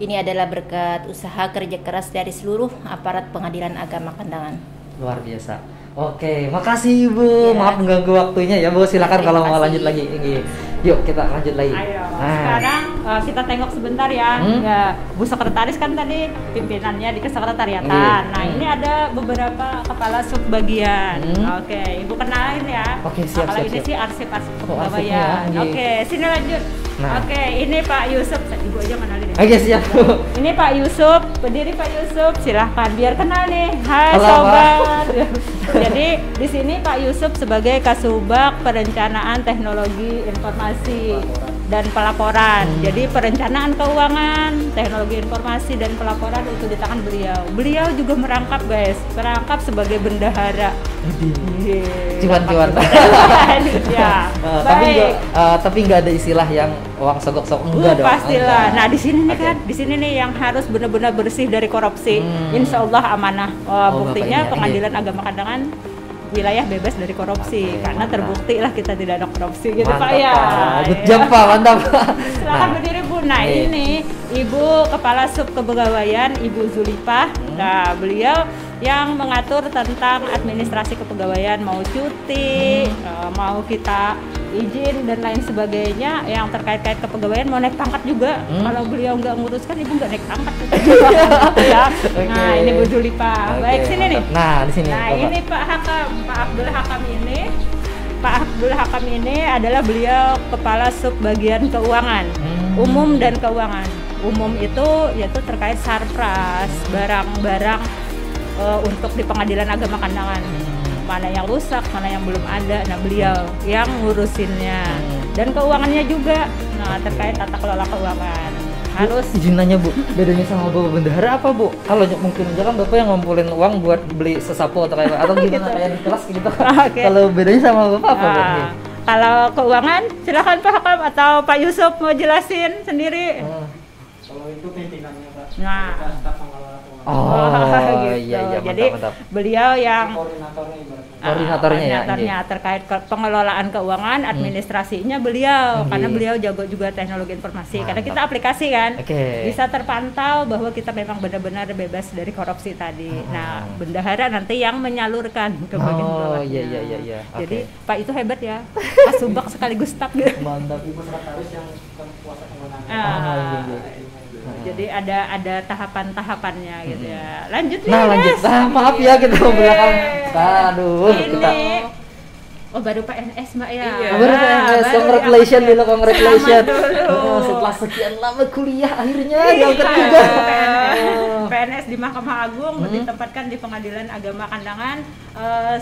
Ini adalah berkat usaha kerja keras dari seluruh aparat Pengadilan Agama Kandangan. Luar biasa. Oke, makasih Ibu. Maaf mengganggu waktunya ya Bu. Silakan kalau mau lanjut lagi. Yuk kita lanjut lagi. Ayo. Sekarang kita tengok sebentar ya. Ya, Bu Sekretaris kan tadi pimpinannya di kesekretariatan. Nah, ini ada beberapa kepala subbagian. Oke, Ibu kenalin ya. Oke, siap. Kalau ini sih arsip-arsip kepegawaian. Oke, sini lanjut. Oke, ini Pak Yusuf. Ibu aja kenalin. Oke, siap. Ini Pak Yusuf, berdiri Pak Yusuf. Silahkan biar kenal nih. Hai sobat. Jadi di sini Pak Yusuf sebagai Kasubag Perencanaan Teknologi Informasi dan Pelaporan. Jadi perencanaan keuangan, teknologi informasi dan pelaporan itu di tangan beliau. Beliau juga merangkap guys, merangkap sebagai bendahara. Cuan-cuan. Ya. Tapi nggak ada istilah yang uang sogok-sogok enggak dong. Pastilah. Nah di sini nih kan, di sini nih yang harus benar-benar bersih dari korupsi. Insya Allah amanah. Buktinya Pengadilan Agama Kandangan wilayah bebas dari korupsi karena terbukti lah kita tidak ada korupsi gitu Pak ya. Jam Pak, mantap. Silakan berdiri Bu. Nah ini Ibu Kepala Sub Kepegawaian Ibu Zulipah. Nah beliau yang mengatur tentang administrasi kepegawaian, mau cuti, mau kita izin dan lain sebagainya yang terkait-kait kepegawaian, mau naik pangkat juga. Kalau beliau nggak nguruskan Ibu nggak naik pangkat. Ya. Nah ini Bu Zulipah. Baik sini nih. Nah di sini. Nah ini Pak Hakam, Pak Abdul Hakam ini. Pak Abdul Hakam ini adalah beliau Kepala Sub Bagian Keuangan, Umum dan Keuangan. Umum itu yaitu terkait sarpras, barang-barang untuk di Pengadilan Agama Kandangan. Mana yang rusak, mana yang belum ada. Nah beliau yang ngurusinnya. Dan keuangannya juga. Nah terkait tata kelola keuangan. Harus izin nanya Bu, bedanya sama Bapak bendahara apa Bu? Kalau mungkin aja kan Bapak yang ngumpulin uang buat beli sesapu atau kayak atau gimana kayak di kelas gitu. Kalau bedanya sama Bapak apa Bu? Kalau keuangan silakan Pak Hakam atau Pak Yusuf mau jelasin sendiri. Kalau itu pimpinannya Pak. Nah. Gitu. Iya, jadi mantap. Beliau yang koordinatornya terkait pengelolaan keuangan, administrasinya beliau karena beliau jago juga teknologi informasi. Karena kita aplikasi kan, bisa terpantau bahwa kita memang benar-benar bebas dari korupsi tadi. Nah, bendahara nanti yang menyalurkan ke bagian bawah. Iya. Jadi Pak itu hebat ya, Kasubag sekaligus staf gitu. Mantap. Ibu sekretaris yang kuasa kewenangan. Jadi ada tahapan-tahapannya gitu ya. Lanjut nih. Nah, lanjut. Maaf ya kita belakang. Aduh, kita. Oh, baru PNS Mbak ya. Baru PNS. Congratulations dulu, congratulations. Setelah sekian lama kuliah akhirnya diangkat juga. PNS di Mahkamah Agung ditempatkan di Pengadilan Agama Kandangan,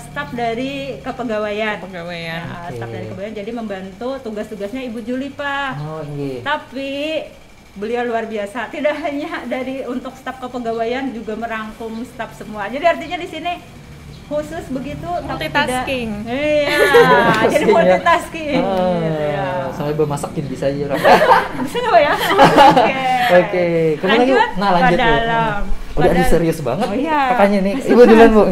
staf dari kepegawaian. Staf dari kepegawaian jadi membantu tugas-tugasnya Ibu Zulipah. Tapi beliau luar biasa, tidak hanya dari untuk staf kepegawaian juga merangkum staf semua. Jadi artinya di sini khusus begitu multitasking. Iya, jadi multitasking. Gitu ya. Sampai bermasakin bisa aja. Bisa nggak ya? Oke. Lanjut. Nah lanjut Bu. Udah serius banget. Kakaknya nih. Ibu duluan Bu.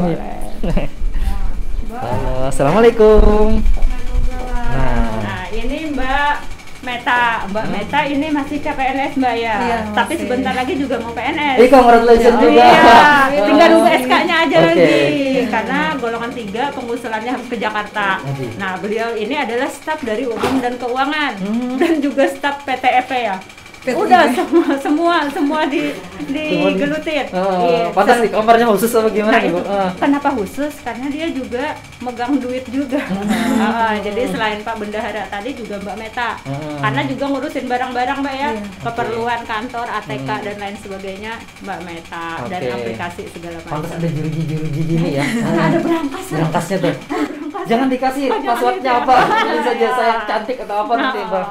Halo, assalamualaikum. Nah ini Mbak Meta ini masih CPNS Mbak ya. Tapi sebentar lagi juga mau PNS. Congratulations juga. Iya, tinggal nunggu SK-nya aja lagi. Karena golongan 3 pengusulannya harus ke Jakarta. Nah, beliau ini adalah staf dari Umum dan Keuangan dan juga staf PTEP ya. Udah semua digelutin. Iya. Pantas nih kamarnya khusus apa gimana Nah, nih Bu? itu kenapa khusus? Karena dia juga megang duit juga. Jadi selain Pak Bendahara tadi juga Mbak Meta. Karena juga ngurusin barang-barang Mbak ya, keperluan kantor, ATK dan lain sebagainya Mbak Meta dan aplikasi segala macam. Pantas ada jeruji-jeruji gini ya. Ada berangkasnya tuh. Jangan dikasih passwordnya apa? Nanti saja saya cantik atau apa nanti Bang.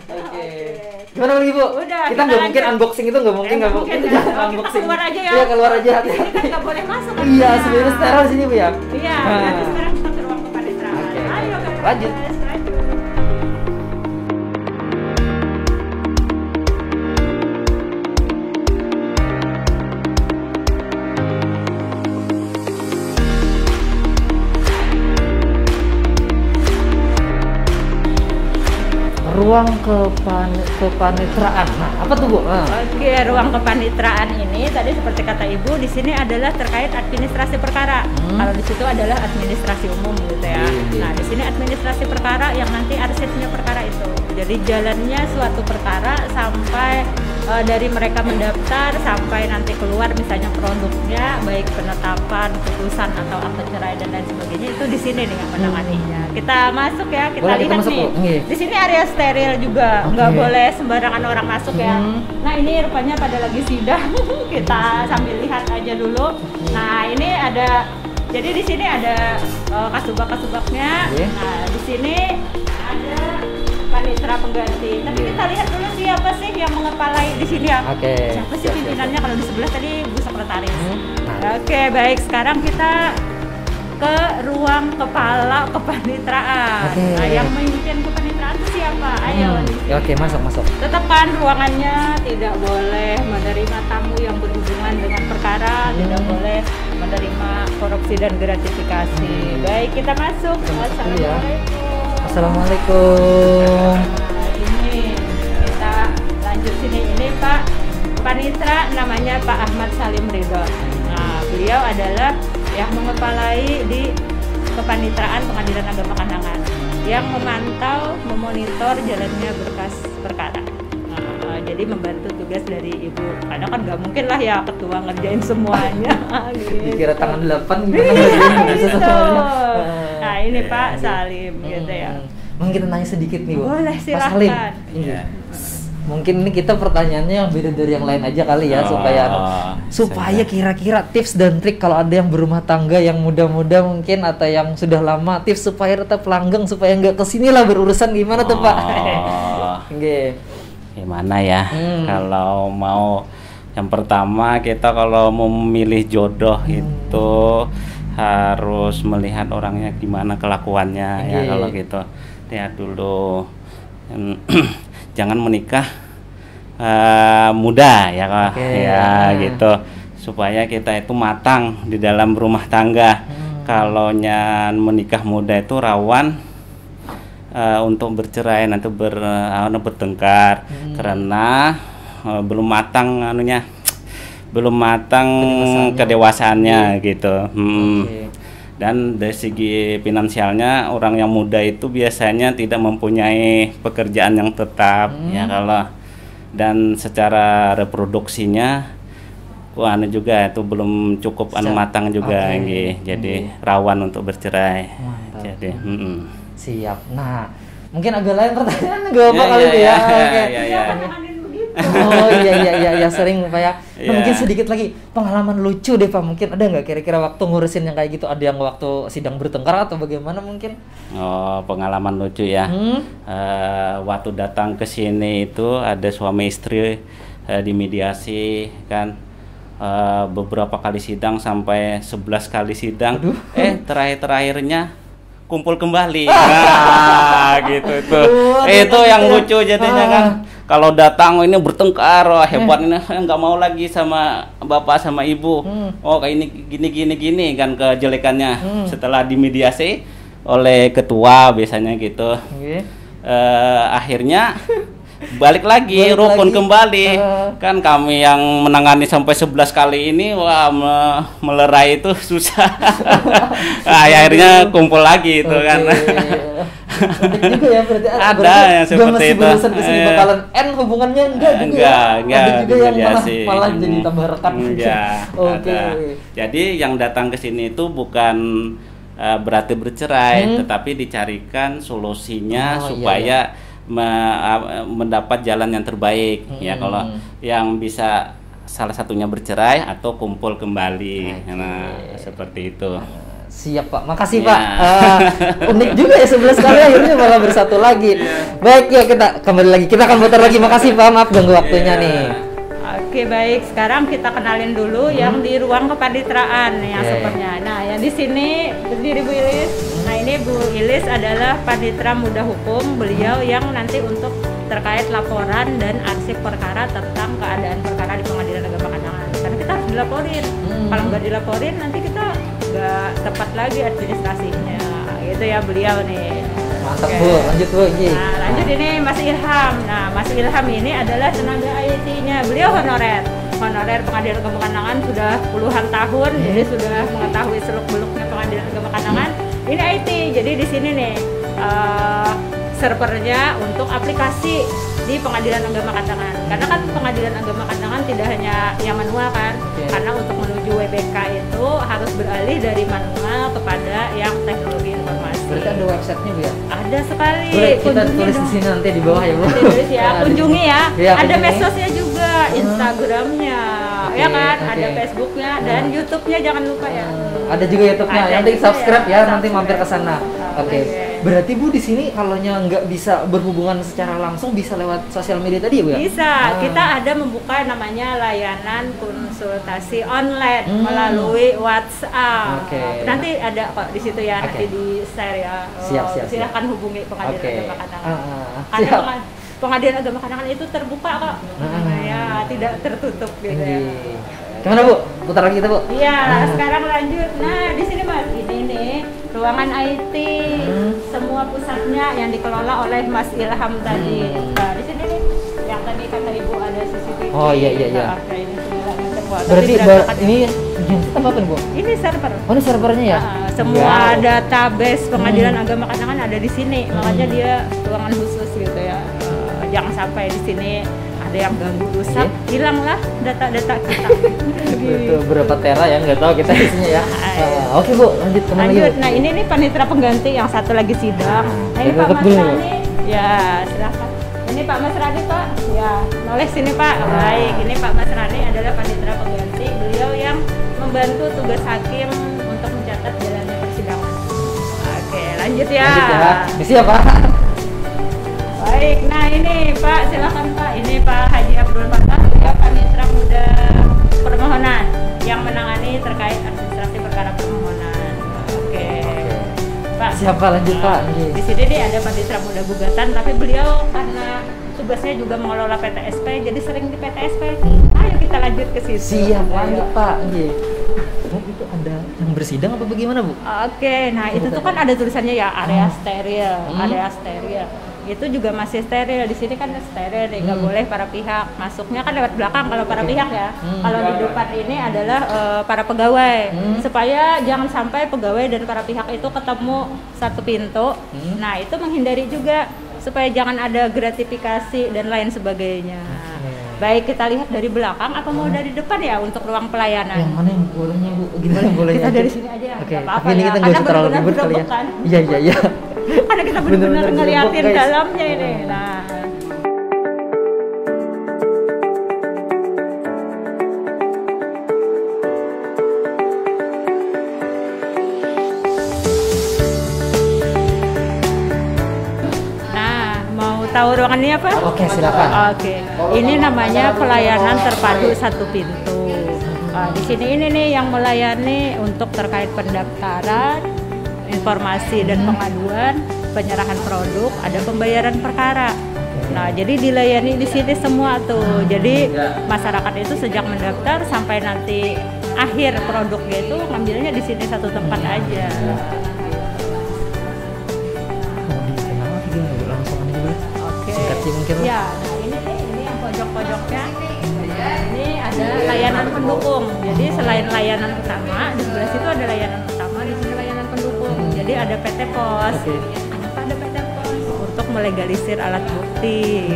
Oke. Gimana lagi Bu? Udah, kita nggak mungkin unboxing itu nggak mungkin nggak Bu? mungkin Kita ya. jangan Kita unboxing. keluar aja ya. Iya keluar aja Ini hati-hati. kan nggak boleh masuk. Iya sebenarnya steril sini Bu ya. Iya. Nah. Nanti sekarang kita ke ruang kepaniteraan. Oke. Ayo guys. Lanjut. Ruang kepanitraan. Nah, apa tuh Bu? Oke, ruang kepanitraan ini tadi seperti kata Ibu di sini adalah terkait administrasi perkara. Kalau di situ adalah administrasi umum gitu ya. Nah, di sini administrasi perkara yang nanti arsipnya perkara itu. Jadi jalannya suatu perkara sampai dari mereka mendaftar sampai nanti keluar misalnya produknya, baik penetapan, putusan atau akte cerai dan lain sebagainya itu di sini nih yang menanganinya. Kita masuk ya, kita Boleh, kita lihat masuk, nih. Bu. Iya. Di sini area steril juga, nggak boleh sembarangan orang masuk ya. Nah ini rupanya pada lagi sidang, kita sambil lihat aja dulu. Nah ini ada, jadi di sini ada kasubag-kasubagnya. Nah di sini ada panitera pengganti. Tapi kita lihat dulu siapa sih yang mengepalai di sini ya. Siapa sih pimpinannya? Kalau di sebelah tadi Bu Sekretaris. Oke, baik. Sekarang kita ke ruang kepala kepanitraan. Nah, yang memimpin kepanitraan itu siapa? Ayo. Oke, masuk. Tetap kan ruangannya tidak boleh menerima tamu yang berhubungan dengan perkara, tidak boleh menerima korupsi dan gratifikasi. Baik, kita masuk. Assalamualaikum. Nah, ini kita lanjut sini. Ini Pak Panitra namanya Pak Ahmad Salim Ridho. Nah, beliau adalah yang mengepalai di Kepanitraan Pengadilan Agama Kandangan yang memantau, memonitor jalannya berkas perkara. Jadi membantu tugas dari Ibu, karena kan nggak mungkin lah ya ketua ngerjain semuanya. Dikira tangan 8 gimana gitu. Nah ini Pak Salim gitu ya. Mungkin kita nanya sedikit nih Bu. Boleh, Pak Salim. silahkan. Mungkin ini kita pertanyaannya yang beda dari yang lain aja kali ya, supaya kira-kira tips dan trik kalau ada yang berumah tangga yang muda-muda mungkin atau yang sudah lama, tips supaya tetap langgeng, supaya nggak kesini lah berurusan gimana tuh Pak? Gimana ya? Kalau mau yang pertama kita kalau mau memilih jodoh itu harus melihat orangnya gimana kelakuannya ya. Kalau gitu lihat dulu. Jangan menikah muda ya Kak. Gitu supaya kita itu matang di dalam rumah tangga. Kalau menikah muda itu rawan untuk bercerai, nanti bertengkar karena belum matang belum matang kedewasaannya gitu. Dan dari segi finansialnya orang yang muda itu biasanya tidak mempunyai pekerjaan yang tetap ya kalau, dan secara reproduksinya juga itu belum cukup matang juga jadi rawan untuk bercerai. Jadi siap. Nah mungkin agak lain pertanyaan gak apa kali itu ya. Oh iya sering Pak ya. Nah, mungkin sedikit lagi pengalaman lucu deh Pak, mungkin ada nggak kira-kira waktu ngurusin yang kayak gitu, ada yang waktu sidang bertengkar atau bagaimana mungkin? Oh, pengalaman lucu ya. Waktu datang ke sini itu ada suami istri dimediasi kan, beberapa kali sidang sampai 11 kali sidang. Terakhirnya kumpul kembali. Nah, gitu itu. Itu yang lucu jadinya kan. Kalau datang ini bertengkar, hebat ini nggak mau lagi sama bapak sama ibu. Oh kayak ini gini kan kejelekannya. Setelah dimediasi oleh ketua biasanya gitu. Akhirnya balik lagi rukun kembali. Kan kami yang menangani sampai 11 kali ini melerai itu susah. Akhirnya kumpul lagi itu kan. Unik juga ya berarti. Ada yang seperti itu. Masih ke sini bakalan N hubungannya enggak gitu ya. Enggak, Ada juga yang dimediasi. malah jadi tambah rekat. Iya, Oke. ada. Jadi yang datang ke sini itu bukan berarti bercerai, tetapi dicarikan solusinya supaya mendapat jalan yang terbaik. Ya, kalau yang bisa salah satunya bercerai atau kumpul kembali. Nah, seperti itu. Siap Pak, makasih Pak. Unik juga ya 11 kali akhirnya malah bersatu lagi. Baik ya, kita kembali lagi, kita akan putar lagi. Makasih Pak, maaf ganggu waktunya nih. Oke, baik, sekarang kita kenalin dulu yang di ruang kepanitraan yang sepertinya. Nah, yang di sini berdiri Bu Ilis. Nah, ini Bu Ilis adalah panitra muda hukum. Beliau yang nanti untuk terkait laporan dan arsip perkara tentang keadaan perkara di Pengadilan Agama Kandangan. Karena kita harus dilaporin. Kalau nggak dilaporin nanti kita nggak tepat lagi administrasinya. Gitu ya beliau nih. Mantap Bu, lanjut Bu. Nah, lanjut ini Mas Ilham. Nah, Mas Ilham ini adalah tenaga IT-nya. Beliau honorer Pengadilan Agama Kandangan sudah puluhan tahun, jadi sudah mengetahui seluk-beluknya Pengadilan Agama Kandangan. Ini IT, jadi di sini nih servernya untuk aplikasi di Pengadilan Agama Kandangan. Karena kan Pengadilan Agama Kandangan tidak hanya yang manual kan, karena untuk menuju WBK itu harus beralih dari manual kepada yang teknologi informasi. Berarti ada websitenya Bu ya? Ada sekali. Boleh kita tulis di sini nanti di bawah ya Bu. Tulis ya, kunjungi ya. Ya, ada kunjungi. medsosnya juga, Instagramnya, ya kan? Ada Facebooknya dan YouTube-nya jangan lupa ya. Ada juga YouTube-nya. Ada Yang penting juga subscribe ya, ya, nanti mampir ke sana. Oke. Berarti Bu di sini kalau nggak bisa berhubungan secara langsung bisa lewat sosial media tadi ya Bu ya? Bisa. Kita ada membuka namanya layanan konsultasi online melalui WhatsApp. Nanti ada kok di situ ya, nanti di share ya. Siap. Silahkan hubungi Pengadilan Agama Kandangan. Siap. Karena Pengadilan Agama Kandangan itu terbuka kok. Ya, tidak tertutup gitu ya. Gimana Bu? Putar lagi kita Bu? Iya, sekarang lanjut. Nah, di sini Mas, ini nih ruangan IT. Semua pusatnya yang dikelola oleh Mas Ilham tadi. Nah, di sini nih yang tadi kata Ibu ada CCTV. Oh iya. Nah, ini segala macam. Wah, Berarti tapi berantakan ini apa Bu? ini server. Oh, ini servernya ya? Semua database Pengadilan Agama Kandangan ada di sini. Makanya dia ruangan khusus gitu ya. Jangan sampai di sini ada yang ganggu rusak, hilanglah data-data kita. Itu berapa tera ya, nggak tahu kita isinya ya. Oke Bu, lanjut kemana lanjut. Bu? Nah ini nih panitera pengganti yang satu lagi sidang. Nah ini Pak Mas Rani, ya silakan. Ini Pak Mas Rani Pak, ya noleh sini Pak. Baik, ini Pak Mas Rani adalah panitera pengganti. Beliau yang membantu tugas hakim untuk mencatat jalannya persidangan. Oke, lanjut ya. Siap Pak. Baik, nah ini Pak, silakan Pak. Ini Pak Haji Abdul Fatah, beliau panitera muda permohonan yang menangani terkait administrasi perkara permohonan. Oke. Pak. Siapa lanjut Pak? Di sini nih ada panitera muda gugatan, tapi beliau karena tugasnya juga mengelola PTSP, jadi sering di PTSP. Ayo kita lanjut ke situ. Siap, lanjut Pak. Oh, itu ada yang bersidang apa bagaimana Bu? Oke, nah itu tuh kan ada tulisannya ya area steril, area steril. Itu juga masih steril. Di sini kan steril, nggak boleh para pihak masuknya kan lewat belakang kalau para pihak ya. Kalau di depan ini adalah para pegawai, supaya jangan sampai pegawai dan para pihak itu ketemu satu pintu. Nah itu menghindari juga supaya jangan ada gratifikasi dan lain sebagainya. Baik, kita lihat dari belakang apa mau dari depan ya untuk ruang pelayanan? Yang mana yang bolehnya Bu? Gimana bolehnya? Kita dari sini aja. Oke, apa-apa ini ya. kita nggak usah terlalu ribet kali ya. Iya. Karena kita benar-benar ngeliatin guys. dalamnya ini. Nah. Tahu ruangan ini apa? Oke, silakan. Oke. Ini namanya pelayanan terpadu satu pintu. Di sini ini nih yang melayani untuk terkait pendaftaran, informasi dan pengaduan, penyerahan produk, ada pembayaran perkara. Nah, jadi dilayani di sini semua tuh. Jadi masyarakat itu sejak mendaftar sampai nanti akhir produknya itu ngambilnya di sini satu tempat aja. Mungkin ya, nah ini yang pojok-pojoknya. Ini ada layanan pendukung. Jadi selain layanan utama, di sebelah situ ada layanan utama, di sini layanan pendukung. Jadi ada PT Pos. Kenapa ada PT Pos? melegalisir alat bukti.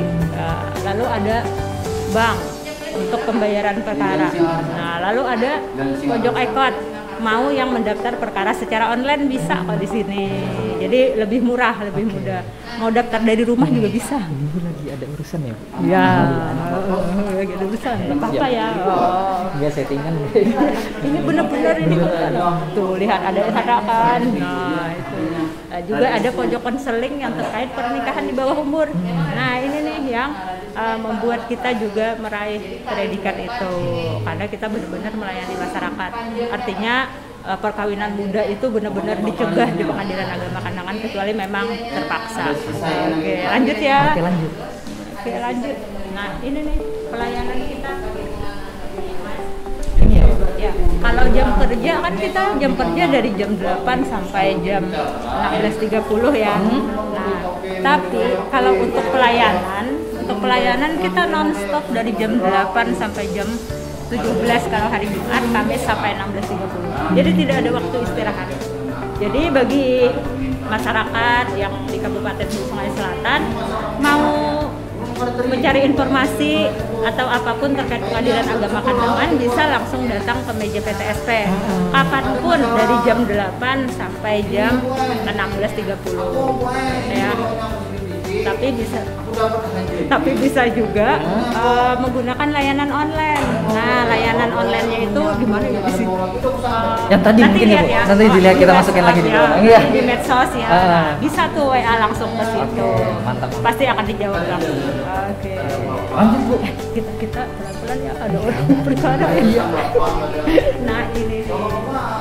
Lalu ada bank untuk pembayaran perkara. Nah, lalu ada pojok ekot, mau yang mendaftar perkara secara online bisa kok di sini. Jadi lebih murah, lebih mudah. Mau daftar dari rumah juga bisa. Ibu lagi ada urusan ya, Bu? Ya, lagi ada urusan. Enggak apa-apa ya. Biar settingan. Ini benar-benar ini tuh lihat ada SHK kan. Nah, itu. Nah, juga ada pojok konseling yang terkait pernikahan di bawah umur. Nah, ini nih yang membuat kita juga meraih predikat itu karena kita benar-benar melayani masyarakat. Artinya perkawinan muda itu benar-benar dicegah di Pengadilan Agama Kandangan kecuali memang terpaksa. Oke, lanjut ya. Oke, lanjut. Nah, ini nih pelayanan kita. Ini ya, Ya, kalau jam kerja kan kita jam kerja dari jam 8 sampai jam 16.30 ya. Nah, tapi kalau untuk pelayanan kita non-stop dari jam 8 sampai jam 17 kalau hari Jumat, Kamis sampai 16.30. Jadi tidak ada waktu istirahat. Jadi bagi masyarakat yang di Kabupaten Sungai Selatan mau mencari informasi atau apapun terkait Pengadilan Agama Kandangan bisa langsung datang ke meja PTSP kapanpun dari jam 8 sampai jam 16.30 ya. Tapi bisa juga menggunakan layanan online. Nah, layanan online-nya itu gimana ya di situ? yang tadi Nanti mungkin ya, Bu. lihat ya. Nanti dilihat kita masukin lagi di bawah. Iya. Di medsos ya. Bisa tuh WA langsung ke situ. Mantap. Pasti akan dijawab langsung. Oke. Lanjut, Bu. Kita pelan-pelan ya, ada orang perkara ya. Nah,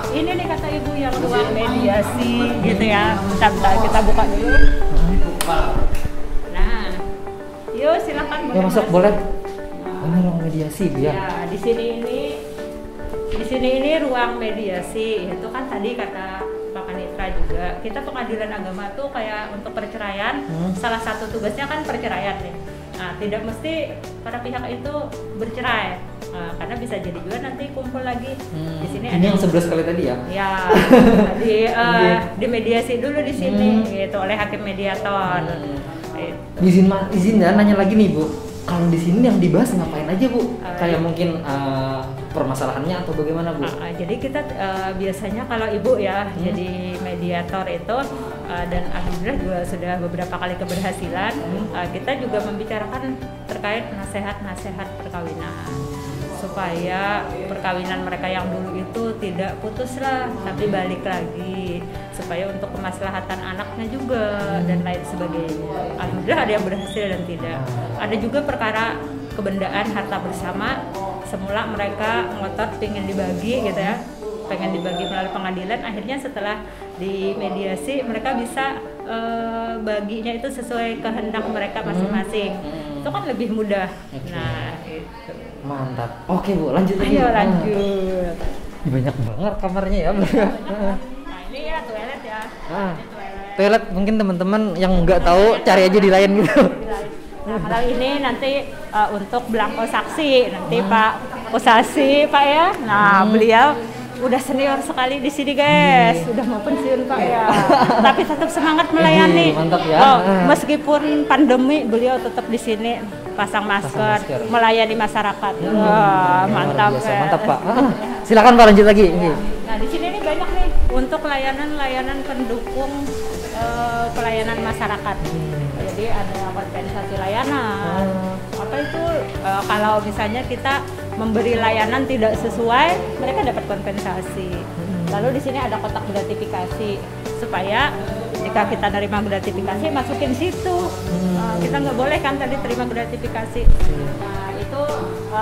ini nih kata Ibu yang ruang mediasi gitu ya. Bentar, kita buka dulu. Nah, yuk silakan Ya, masuk boleh. Ini ruang mediasi, Bu ya. Ya, di sini ini ruang mediasi. Itu kan tadi kata Pak Kanitra juga. Kita Pengadilan Agama tuh kayak untuk perceraian, salah satu tugasnya kan perceraian nih. Nah, tidak mesti para pihak itu bercerai. Nah, karena bisa jadi juga nanti kumpul lagi. Di sini Ini yang 11 kali tadi ya. Ya, di mediasi dulu di sini gitu oleh hakim mediator. Gitu. Izin ya, nanya lagi nih, Bu. Kalau di sini yang dibahas ngapain aja, Bu? Kayak mungkin permasalahannya atau bagaimana, Bu? Jadi kita biasanya kalau Ibu ya jadi mediator itu dan alhamdulillah juga sudah beberapa kali keberhasilan, kita juga membicarakan terkait nasihat-nasihat perkawinan supaya perkawinan mereka yang dulu itu tidak putus lah, tapi balik lagi supaya untuk kemaslahatan anaknya juga dan lain sebagainya. Alhamdulillah ada yang berhasil dan tidak. Ada juga perkara kebendaan harta bersama, semula mereka ngotot pengen dibagi gitu ya, pengen dibagi melalui pengadilan, akhirnya setelah di mediasi mereka bisa baginya itu sesuai kehendak mereka masing-masing. Itu kan lebih mudah. Nah, itu. Mantap. Oke, Bu, lanjut lagi. Ayo lanjut. Banyak banget kamarnya ya, Bu. Nah, ini ya toilet ya. Toilet mungkin teman-teman yang nggak tahu cari aja di lain gitu. Nah, kalau ini nanti untuk belangko saksi, nanti Pak Kosasi, Pak ya. Nah, beliau udah senior sekali di sini, guys. Udah mau pensiun, Pak ya. Tapi tetap semangat melayani. Mantap ya. Meskipun pandemi, beliau tetap di sini pasang masker, melayani masyarakat. Wah, mantap. Mantap, Pak. Silakan Pak, lanjut lagi. Nah, di sini nih banyak nih untuk layanan pendukung pelayanan masyarakat. Jadi ada kompensasi layanan. Apa itu? Kalau misalnya kita memberi layanan tidak sesuai, mereka dapat kompensasi. Lalu di sini ada kotak gratifikasi supaya jika kita nerima gratifikasi masukin situ. Kita nggak boleh kan tadi terima gratifikasi. Nah, itu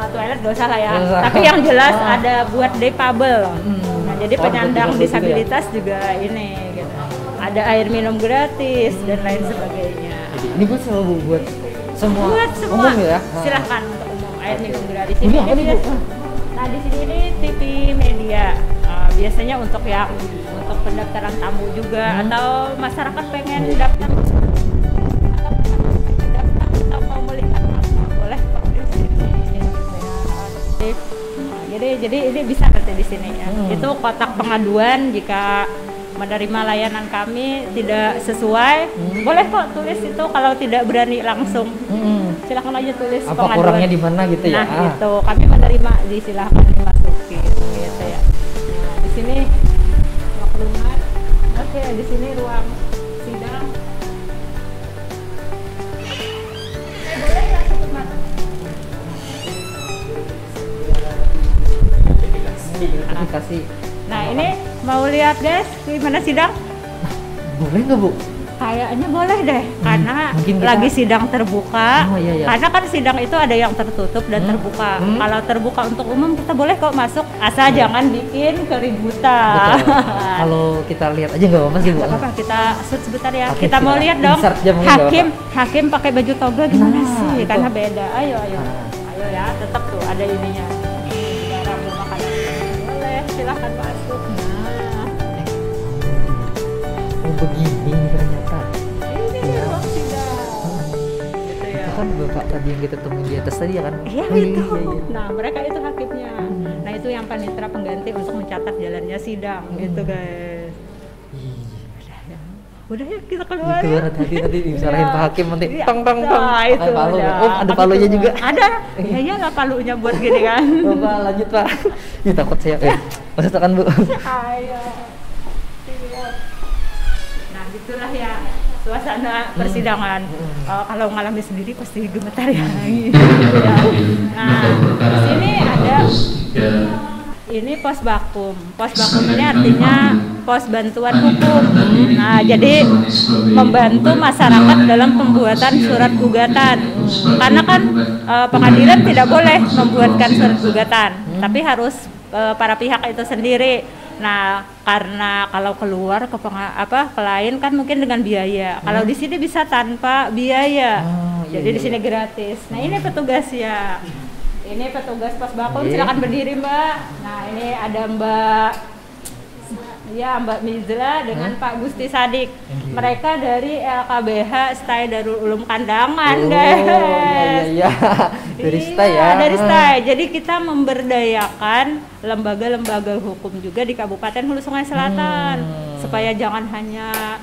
toilet gak usah lah ya. Tapi yang jelas ada buat defable. Nah, jadi penyandang disabilitas juga ini gitu. Ada air minum gratis dan lain sebagainya. Jadi ini buat semua umum ya. Silahkan untuk umum air minum gratis. Ini apa nih, Bu? Nah, di sini ini TV media. Biasanya untuk pendaftaran tamu juga atau masyarakat pengen daftar atau mau melihat boleh kok di sini. Jadi ini bisa nanti di sini ya. Itu kotak pengaduan jika menerima layanan kami tidak sesuai, boleh kok tulis itu kalau tidak berani langsung. Silakan aja tulis apa pengaduan. kurangnya di mana gitu ya. Nah, itu kami menerima, silakan dimasukin gitu ya. Nah, di sini maklumat. Oke, di sini ruang sidang. Boleh nggak tutup mata? Aplikasi. Nah, ini mau lihat guys gimana sidang? Boleh nggak Bu? Kayaknya boleh deh, karena mungkin kita- lagi sidang terbuka. Oh, iya. Karena kan sidang itu ada yang tertutup dan terbuka. Kalau terbuka untuk umum kita boleh kok masuk, asal jangan bikin keributan. Betul. Kalau kita lihat aja nggak apa-apa sih Bu. Nggak apa-apa, kita shoot sebentar ya. Oke, Kita mau silakan. lihat dong. Insert aja mungkin nggak Hakim pakai baju toga gimana Nah, sih? itu. Karena beda. Ayo. Nah. Ayo ya, tetap tuh ada ininya. Barang makanan. Boleh, silahkan masuk. Nah, Oh begini ternyata. ini ruang sidang. Gitu ya. Itu kan Bapak tadi yang kita temuin di atas tadi ya kan? Iya Oh, itu. iya. Nah mereka itu hakimnya. Nah itu yang panitera pengganti untuk mencatat jalannya sidang gitu guys. Udah ya kita keluar. Keluar hati-hati nanti disalahin Pak Hakim nanti. Iya. Tong tong tong. Nah, itu Pakai palu udah. ya. Oh ada Kami palunya keluar. juga. Ada. Ya iyalah palunya buat gini kan. Bapak lanjut Pak. Ini takut saya. Masuk tekan Bu. Ayo. Siap. Nah gitulah ya suasana persidangan. Kalau ngalami sendiri pasti gemetar ya. Gitu ya. Nah di sini ada ini pos vakum. Pos vakum ini artinya pos bantuan hukum. Nah, jadi membantu masyarakat dalam pembuatan surat gugatan. Karena kan pengadilan tidak boleh membuatkan surat gugatan, tapi harus para pihak itu sendiri. Nah, karena kalau keluar ke klien kan mungkin dengan biaya. Kalau di sini bisa tanpa biaya. Jadi di sini gratis. Nah, ini petugas ya. Ini petugas pos vakum, silakan berdiri Mbak. Nah ini ada Mbak Mizla dengan Pak Gusti Sadik. Mereka dari LKBH Stai Darul Ulum Kandangan guys. Iya. Dari Stai ya. Dari Stai. Jadi kita memberdayakan lembaga-lembaga hukum juga di Kabupaten Hulu Sungai Selatan supaya jangan hanya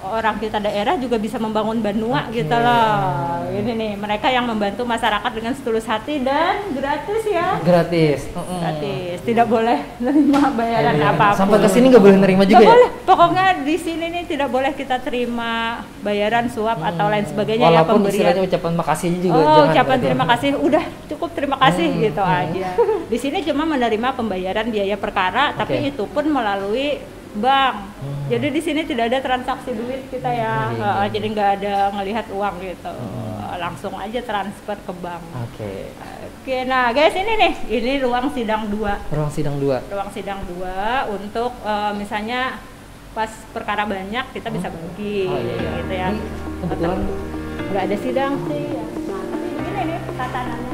orang kita daerah juga bisa membangun Banua gitu loh. Ini nih mereka yang membantu masyarakat dengan setulus hati dan gratis ya. Gratis. Gratis. Tidak boleh menerima bayaran apa-apa. Sampai ke sini nggak boleh nerima juga Nggak ya? boleh. Pokoknya di sini nih tidak boleh kita terima bayaran suap atau lain sebagainya ya Walaupun pemberian. istilahnya ucapan makasih juga Oh, jangan ucapan berarti ya. terima kasih udah cukup terima kasih gitu aja. Di sini cuma menerima pembayaran biaya perkara, tapi itu pun melalui bank. Jadi di sini tidak ada transaksi duit kita ya. Jadi nggak ada ngelihat uang gitu. Langsung aja transfer ke bank. Oke, nah guys ini nih, ini ruang sidang 2. Ruang sidang 2. Ruang sidang 2 untuk misalnya pas perkara banyak kita bisa bagi gitu ya. Kebetulan nggak ada sidang sih ya. Nah, tapi ini nih tatanannya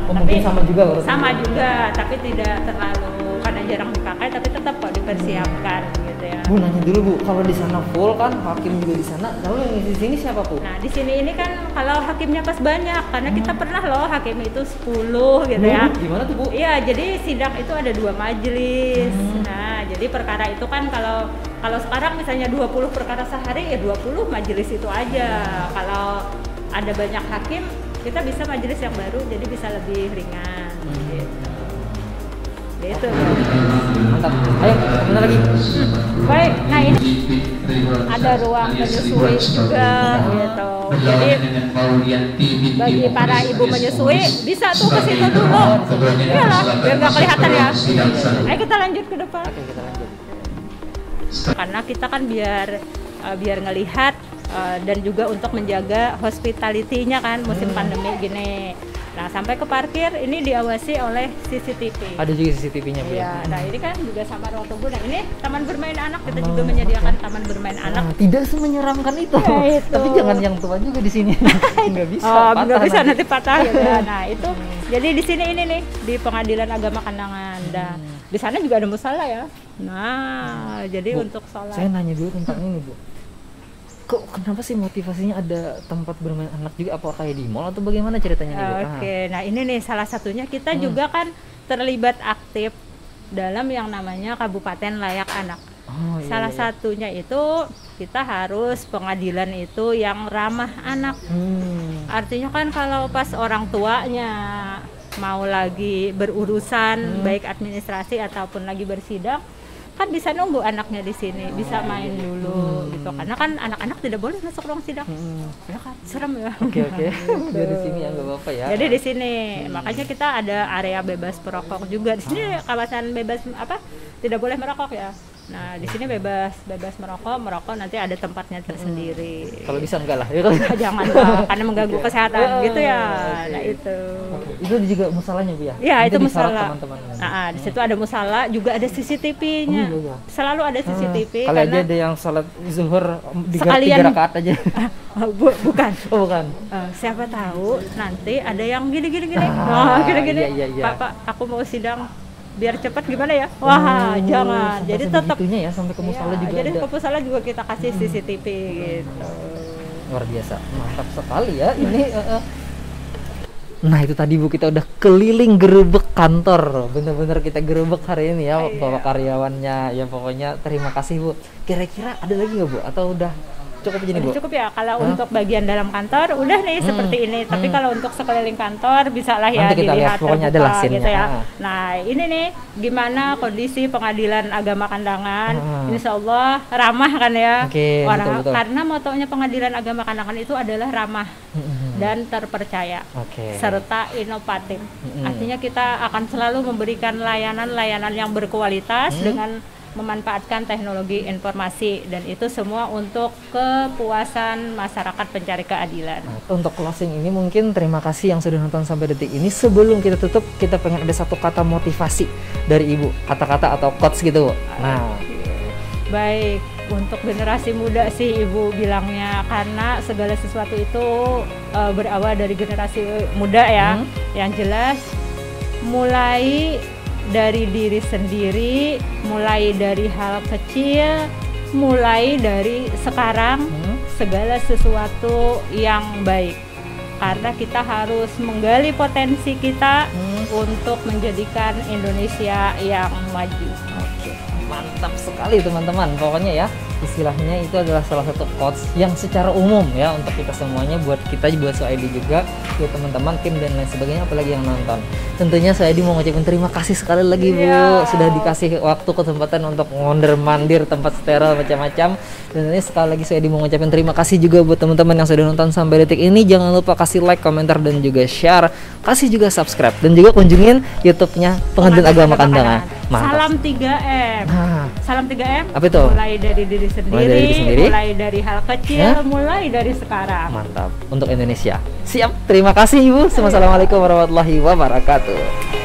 mungkin sama juga urutnya. Sama juga, tapi tidak terlalu karena jarang dipakai, tapi tetap kok dipersiapkan gitu ya. Bu nanya dulu Bu, kalau di sana full kan hakim juga di sana, lalu yang di sini siapa Bu? Nah di sini ini kan kalau hakimnya pas banyak, karena kita pernah loh hakim itu 10 gitu ya. Gimana tuh Bu? Iya, jadi sidang itu ada 2 majelis. Nah jadi perkara itu kan kalau sekarang misalnya 20 perkara sehari ya 20 majelis itu aja. Kalau ada banyak hakim kita bisa majelis yang baru jadi bisa lebih ringan gitu. Gitu. Mantap. Ayo, benar lagi. Baik, nah ini ada ruang menyusui juga gitu. Jadi bagi para ibu menyusui bisa tuh ke situ dulu. Iyalah, biar nggak kelihatan ya. Ayo kita lanjut ke depan. Oke, kita lanjut. Karena kita kan biar ngelihat dan juga untuk menjaga hospitality-nya kan musim pandemi gini. Nah sampai ke parkir ini diawasi oleh CCTV. Ada juga CCTV-nya Bu. Iya, nah ini kan juga sama ruang tunggu. Nah ini taman bermain anak, kita juga menyediakan taman bermain anak. Tidak semenyeramkan itu. Ya, itu. Tapi jangan yang tua juga di sini. Nggak bisa. Nggak bisa nanti patah gitu. Nah itu jadi di sini ini nih di Pengadilan Agama Kandangan. Dan di sana juga ada musala ya. Nah jadi Bu, untuk sholat. Saya nanya dulu tentang ini Bu. Kenapa sih motivasinya ada tempat bermain anak juga? Apa kayak di mall atau bagaimana ceritanya nih Bu? Oke, nah ini nih salah satunya kita juga kan terlibat aktif dalam yang namanya Kabupaten Layak Anak. Salah satunya itu kita harus pengadilan itu yang ramah anak. Artinya kan kalau pas orang tuanya mau lagi berurusan baik administrasi ataupun lagi bersidang, kan bisa nunggu anaknya di sini, bisa main dulu gitu. Karena kan anak-anak tidak boleh masuk ruang sidang. Ya kan serem ya. Oke. Dari sini ya nggak apa-apa ya. Jadi di sini makanya kita ada area bebas perokok juga. Di sini kawasan bebas tidak boleh merokok ya. Nah, di sini bebas merokok nanti ada tempatnya tersendiri. Kalau bisa enggak lah. Ya kan? Jangan lah, karena mengganggu kesehatan gitu ya. Nah, itu. Itu juga musalahnya, Bu ya? Iya, itu musalah. Teman-teman. Nah, di situ ada musalah, juga ada CCTV-nya. Selalu ada CCTV Kalau aja ada yang salat zuhur tiga rakaat aja. Bukan. Bukan. Siapa tahu nanti ada yang gini. Iya. Pak, aku mau sidang biar cepat gimana ya? Wah, jangan. Jadi tetap ya sampai ke musalah juga. Jadi ke musalah juga kita kasih CCTV gitu. Luar biasa. Mantap sekali ya ini. Nah, itu tadi Bu, kita udah keliling gerebek kantor. Bener-bener kita gerebek hari ini ya, bawa karyawannya. Ya pokoknya terima kasih, Bu. Kira-kira ada lagi nggak, Bu? Atau udah cukup gini, Bu? Cukup ya, kalau untuk bagian dalam kantor udah nih seperti ini. Tapi kalau untuk sekeliling kantor bisa lah ya nanti kita dilihat lihat, pokoknya ada lah gitu ya. Nah, ini nih gimana kondisi pengadilan agama Kandangan. Insya Allah ramah kan ya. Betul. Karena motonya pengadilan agama Kandangan itu adalah ramah dan terpercaya serta inovatif. Artinya kita akan selalu memberikan layanan yang berkualitas dengan memanfaatkan teknologi informasi, dan itu semua untuk kepuasan masyarakat pencari keadilan. Untuk closing ini mungkin terima kasih yang sudah nonton sampai detik ini. Sebelum kita tutup, kita pengen ada satu kata motivasi dari Ibu, kata-kata atau quotes gitu, Bu. Nah, baik, untuk generasi muda sih Ibu bilangnya, karena segala sesuatu itu berawal dari generasi muda ya. Yang jelas mulai dari diri sendiri, mulai dari hal kecil, mulai dari sekarang segala sesuatu yang baik. Karena kita harus menggali potensi kita untuk menjadikan Indonesia yang maju. Mantap sekali teman-teman. Pokoknya ya, istilahnya itu adalah salah satu quotes yang secara umum ya untuk kita semuanya, buat kita, buat Soedi juga, buat teman-teman, tim dan lain sebagainya, apalagi yang nonton. Tentunya Soedi mau ngucapin terima kasih sekali lagi, Bu, sudah dikasih waktu kesempatan untuk mondar-mandir tempat steril macam-macam. Dan ini sekali lagi Soedi mau ngucapin terima kasih juga buat teman-teman yang sudah nonton sampai detik ini. Jangan lupa kasih like, komentar, dan juga share. Kasih juga subscribe dan juga kunjungin YouTube-nya Pengadilan Agama Kandangan. Salam 3M. Salam 3M. Apa itu? Mulai dari diri sendiri, mulai dari hal kecil, mulai dari sekarang. Mantap. Untuk Indonesia. Siap. Terima kasih, Ibu. Assalamualaikum warahmatullahi wabarakatuh.